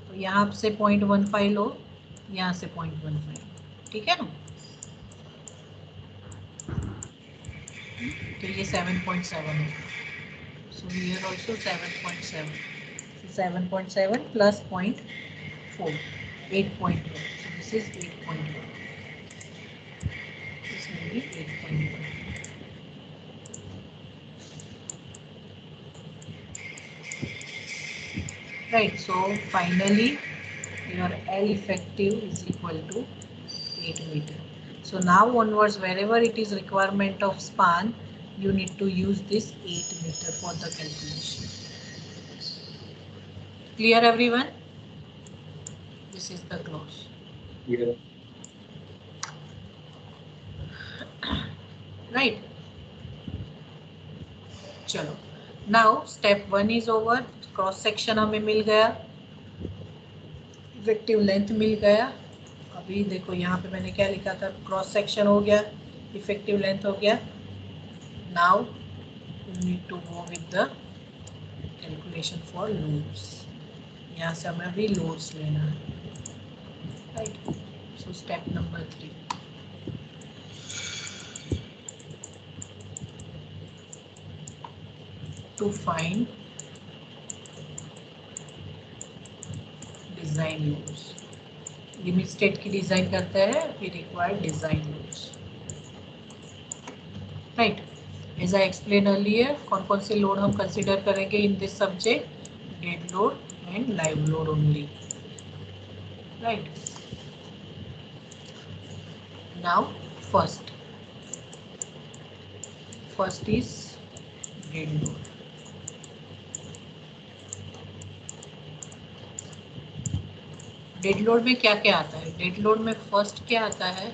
तो यहाँ से 0.15 लो, यहाँ से 0.15, ठीक है ना। तो ये 7.7 है, so here also 7.7, so 7.7 plus 0.4, 8.1, so this is 8.1, this will be 8.1. Right, so finally your L effective is equal to 8 meter. So now onwards, wherever it is requirement of span, you need to use this 8 meter for the calculation. Clear everyone? This is the clause. Yeah. Right. चलो, now step 1 is over. Cross section हमें मिल गया, effective length मिल गया। अभी देखो यहाँ पे मैंने क्या लिखा था, क्रॉस सेक्शन हो गया, इफेक्टिव लेंथ हो गया। Now you need to go with the calculation for loads. यहाँ से हमें अभी लोड्स लेना है, right. So step number 3, to find design loads. Limit state की डिजाइन करते हैं, we require design loads, right. As I explain earlier, कौन कौन से लोड हम कंसिडर करेंगे in this subject, dead load and live load only, right. Now first is dead load. Dead load में क्या क्या आता है? डेड लोड में फर्स्ट क्या आता है,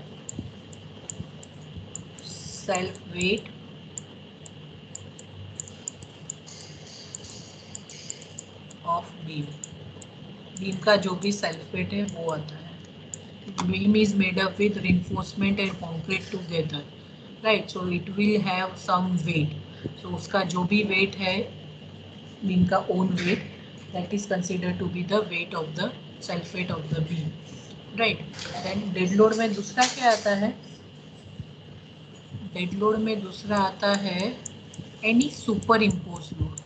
self weight of beam. Beam का जो भी सेल्फ वेट है वो आता है। Beam is made up with reinforcement and concrete together, right. So it will have some weight, so उसका जो भी वेट है बीम का own weight, that is considered to be the weight of the self weight of the beam, right. Then dead load में दूसरा क्या आता है, डेड लोड में दूसरा आता है एनी सुपर इम्पोज लोड।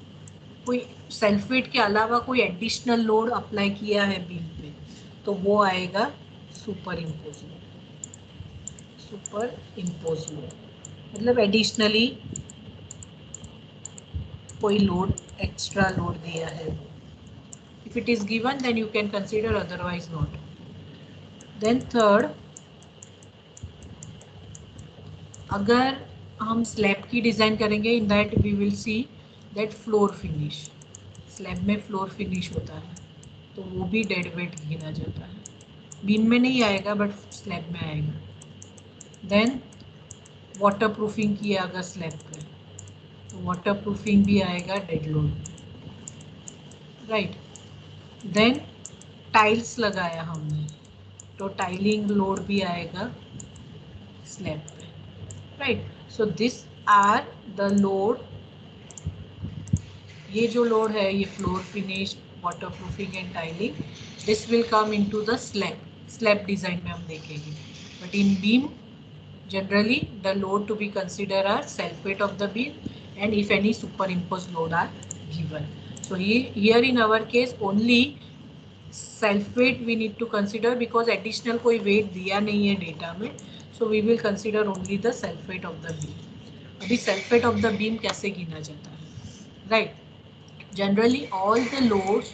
कोई सेल्फ वेट के अलावा कोई एडिशनल लोड अप्लाई किया है बीम पे तो वो आएगा super impose load. Super impose load मतलब एडिशनली कोई लोड, एक्स्ट्रा लोड दिया है। If it is given then you can consider, otherwise not. Then third, अगर हम स्लैब की डिज़ाइन करेंगे, in that we will see that floor finish, slab में floor finish होता है तो वो भी डेड वेट गिना जाता है। बीम में नहीं आएगा बट स्लैब में आएगा। देन वाटर प्रूफिंग किया अगर स्लैब पे तो वाटर प्रूफिंग भी आएगा dead load, right. Then tiles लगाया हमने तो टाइलिंग लोड भी आएगा स्लैब पे, right. So this are the load, ये जो लोड है ये floor finish, water proofing and tiling, this will come into the slab. Slab design में हम देखेंगे, but in beam generally the load to be considered are self weight of the beam and if any superimposed load are given. So here in our case only self weight we need to consider because additional कोई weight दिया नहीं है data में, so we will consider only the self weight of the beam. अभी self weight of the beam कैसे गिना जाता है, right? Generally all the loads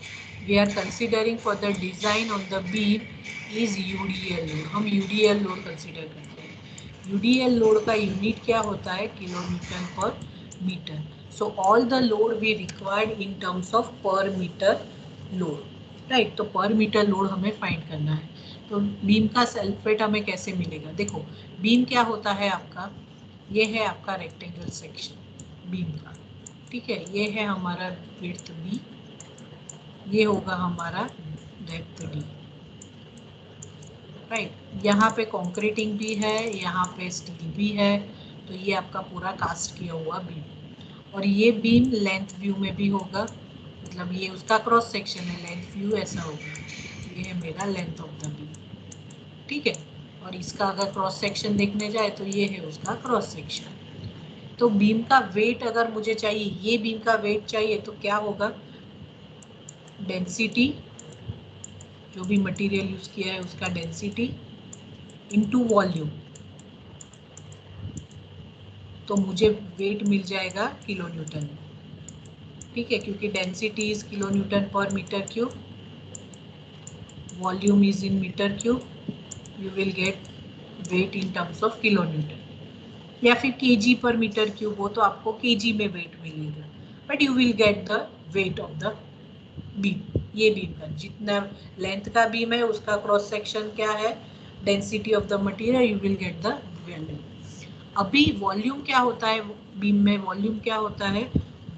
we are considering for the design of the beam is UDL load. हम UDL load consider करते हैं। UDL load का unit क्या होता है, kilometre per metre. So all the load we required in terms of per meter load, right? तो per meter load हमें find करना है। तो बीम का सेल्फ वेट हमें कैसे मिलेगा? देखो बीम क्या होता है आपका, ये है आपका रेक्टेंगल सेक्शन बीम का, ठीक है। ये है हमारा विड्थ बी, ये होगा हमारा डेप्थ डी, राइट। यहाँ पे कंक्रीटिंग भी है, यहाँ पे स्टील भी है, तो ये आपका पूरा कास्ट किया हुआ बीम। और ये बीम लेंथ व्यू में भी होगा, मतलब ये उसका क्रॉस सेक्शन है, लेंथ व्यू ऐसा होगा, ये है मेरा लेंथ ऑफ द बीम, ठीक है। और इसका अगर क्रॉस सेक्शन देखने जाए तो ये है उसका क्रॉस सेक्शन। तो बीम का वेट अगर मुझे चाहिए, ये बीम का वेट चाहिए, तो क्या होगा, डेंसिटी, जो भी मटेरियल यूज किया है उसका डेंसिटी इनटू वॉल्यूम, तो मुझे वेट मिल जाएगा किलो न्यूटन, ठीक है, क्योंकि density is kilo newton per metre cube, volume is in metre cube, you will get weight in terms of kilo newton, या फिर केजी पर मीटर क्यूब हो तो आपको केजी में वेट मिलेगा, but you will get the weight of the beam. ये beam का जितना लेंथ का बीम है उसका क्रॉस सेक्शन क्या है, density of the material, you will get the value. अभी वॉल्यूम क्या होता है बीम में, वॉल्यूम क्या होता है,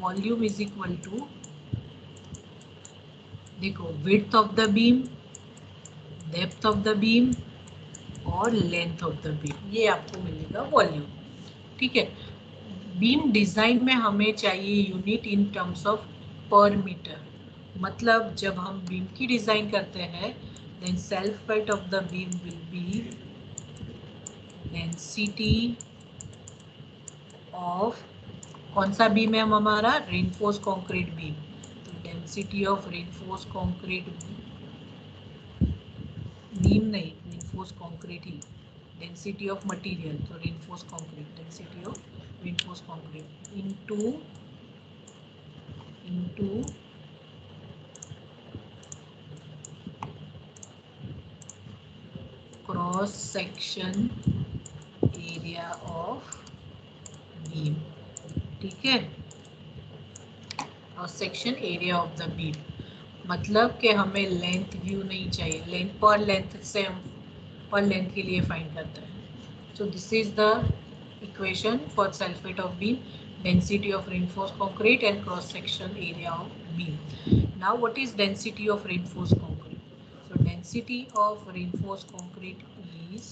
वॉल्यूम इज इक्वल टू, देखो width of the beam, depth of the beam और लेंथ ऑफ द बीम, ये आपको मिलेगा वॉल्यूम, ठीक है। बीम डिजाइन में हमें चाहिए unit in terms of per metre, मतलब जब हम बीम की डिजाइन करते हैं then self weight of the beam will be density of, कौन सा बीम है हमारा, रेनफोर्स कंक्रीट बीम, तो density of reinforce concrete beam नहीं, रेनफोर्स कंक्रीट ही, डेंसिटी ऑफ मटेरियल, तो reinforce concrete, density of reinforce concrete into cross section area of beam, ठीक है, cross section area of the beam, मतलब कि हमें length view नहीं चाहिए, लेंथ पर लेंथ से हम पर लेंथ के लिए फाइंड करते हैं। सो this is the equation for self weight of beam, density of reinforced concrete and cross section area of beam. Now what is density of reinforced concrete? So density of reinforced concrete is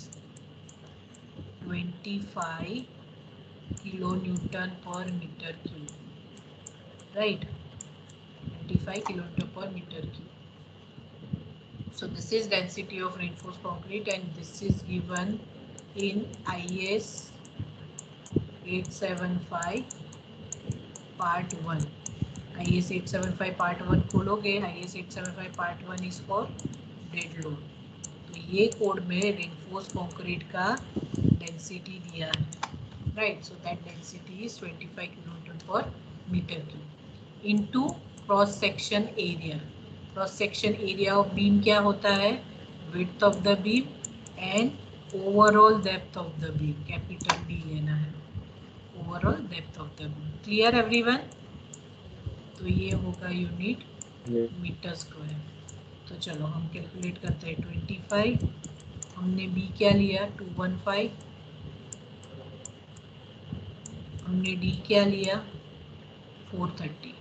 25 kilonewton per meter cube, right, 25 kilonewton per meter cube. So this is density of reinforced concrete and this is given in IS 875 part 1, IS 875 part 1 खोलोगे, IS 875 part 1 is for dead load, तो ये code में reinforce concrete का density दिया है, right. So that density is 25 kilometre per metre cube into cross section area. Cross section area of beam क्या होता है, width of the beam and overall depth of the beam, capital D लेना है, overall depth of the beam. Clear everyone? तो ये होगा unit metre square. तो चलो हम कैलकुलेट करते हैं, 25 हमने बी क्या लिया 215, हमने डी क्या लिया 430।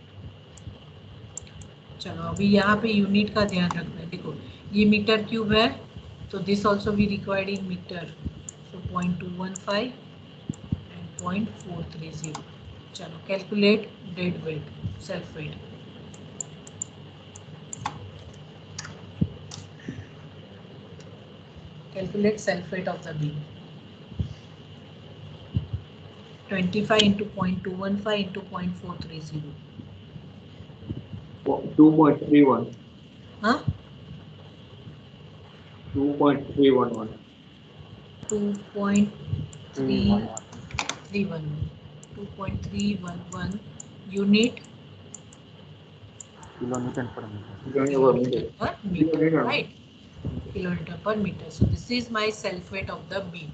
चलो अभी यहाँ पे यूनिट का ध्यान रखना है, देखो ये मीटर क्यूब है तो this also we required in metre, so 0.215 and 0.430। चलो calculate dead weight, self weight. Calculate self weight of the beam. 25 into 0.215 into 0.430. 2.31. Huh? 2.311. 2.311 unit kilonewton per meter. per meter, right? Kilonewton per meter. So this is my self weight of the beam,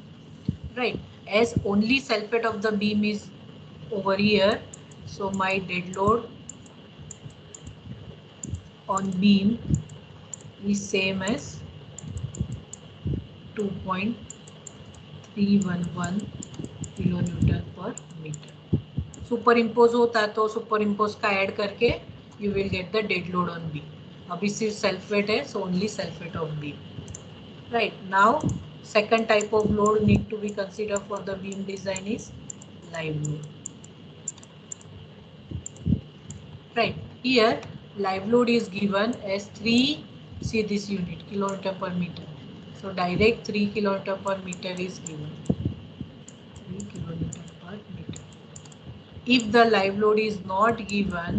right? As only self weight of the beam is over here, so my dead load on beam is same as 2.311 kilo newton per metre. Super impose होता है तो super impose का add करके you will get the dead load on beam. अभी सिर्फ self weight है, so only self weight of beam. Right, now second type of load need to be considered for the beam design is live load. Right, here live load is given as 3, see this unit, kilonewton per meter. So direct 3 kilonewton per meter is given, 3 kilonewton per meter. If the live load is not given,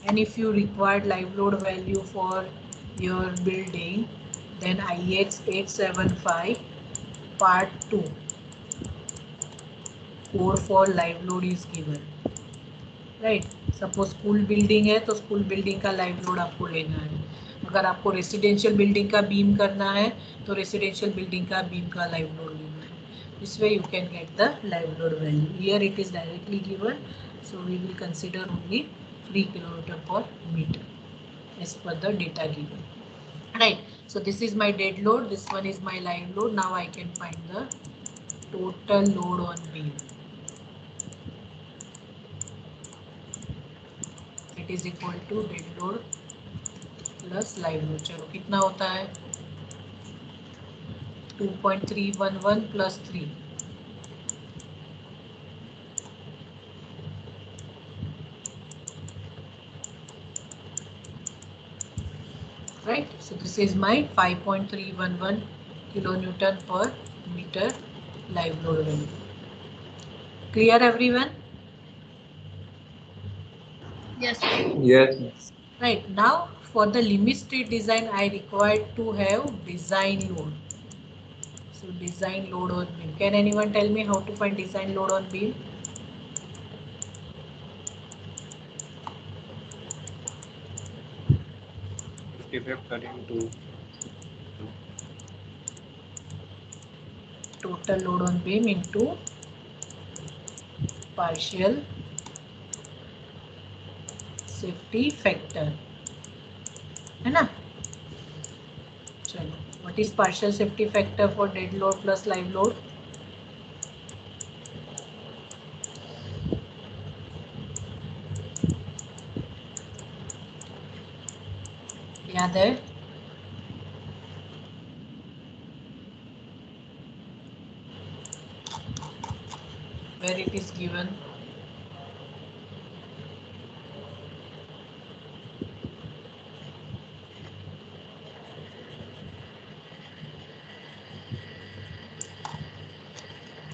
and if you required live load value for your building, then IX 875 part 2 code for live load is given. Right, suppose school building है तो school building का live load आपको लेना है। अगर आपको residential building का beam करना है तो रेसिडेंशियल बिल्डिंग का बीम का लाइव लोड लेना है। This way you can get the live load value. Here it is directly given, so we will consider only 3 kilometre per metre as per the data given. Right, so this is my dead load, this one is my live load. Now I can find the total load on beam. It is equal to dead load plus live load. चलो कितना होता है, 2.311 plus 3, right. So this is my 5.311 kilo newton per metre live load value. Clear everyone? Yes. Yes. Right, now for the limit state design I required to have design load. So design load on beam, can anyone tell me how to find design load on beam? Factor into Total load on beam into partial safety factor, है ना। चलो, what is partial safety factor for dead load plus live load? याद है? Where it is given?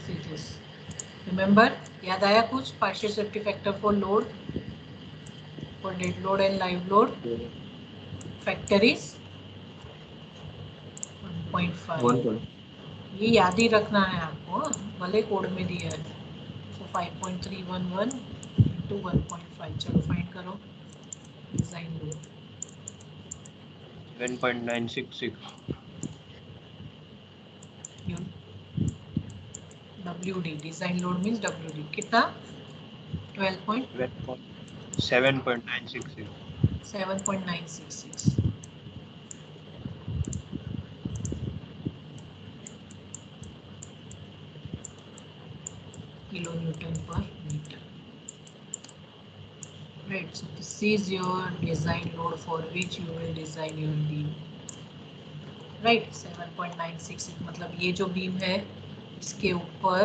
See this. Remember? याद आया कुछ? Partial safety factor for load, for dead load and live load, factor is 1.5। ये याद ही रखना है आपको, भले कोड में दिया है। सो 5.311 into 1.5। चलो फाइंड करो design load. 7.966 WD, design load means WD कितना? 7.966 7.966 kilo newton per metre. Right, so this is your design load for which you will design your beam. Right, 7.966 मतलब ये जो बीम है इसके ऊपर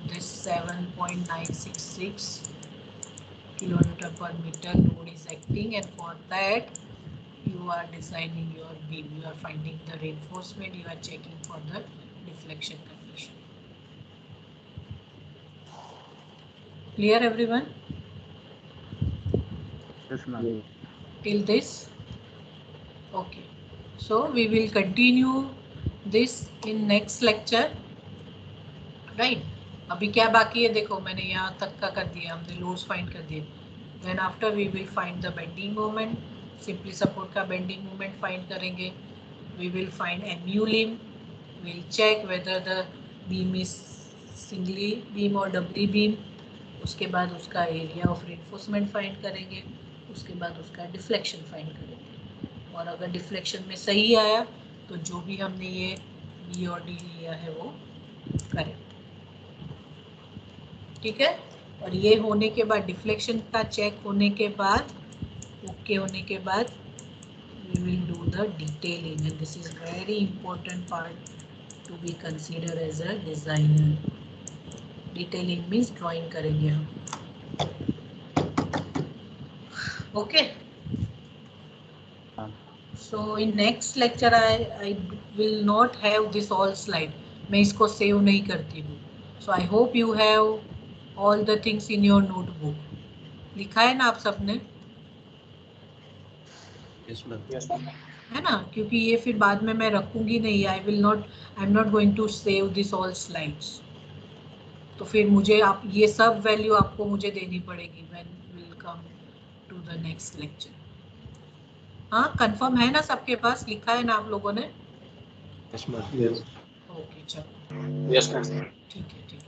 this 7.966 kilometre per metre load is acting, and for that you are designing your beam. You are finding the reinforcement. You are checking for the deflection condition. Clear everyone? Yes, ma'am. Till this? Okay, so we will continue this in next lecture. Right, अभी क्या बाकी है देखो, मैंने यहाँ तक का कर दिया, हमने लोड्स फाइंड कर दिए। Then after we will find the bending moment, simply support का bending moment फाइंड करेंगे। We will find MU limb, we'll check whether the beam is singly beam or doubly beam। उसके बाद उसका area of reinforcement find करेंगे, उसके बाद उसका deflection find करेंगे, और अगर डिफ्लेक्शन में सही आया तो जो भी हमने ये बी और डी लिया है वो करेक्ट, ठीक है। और ये होने के बाद डिफ्लेक्शन का चेक होने के बाद, ओके होने के बाद we will do the detailing, and this is very important part to be considered as a designer. Detailing means drawing करेंगे हम, okay. So in next lecture I will not have this all slide, मैं इसको save नहीं करती हूँ. So I hope you have all the things in your notebook. लिखा है ना आप सबने? Yes, ma'am. Yes, ma'am. है ना, क्योंकि ये फिर बाद में मैं रखूंगी नहीं. I am not going to save this all slides. तो फिर मुझे आप ये सब वैल्यू आपको मुझे देनी पड़ेगी when will come to the next lecture. हाँ, कंफर्म है ना सबके पास? लिखा है ना आप लोगों ने? Yes, ma'am. Yes. ओके, चलो Yes, ma'am. ठीक है, ठीक है.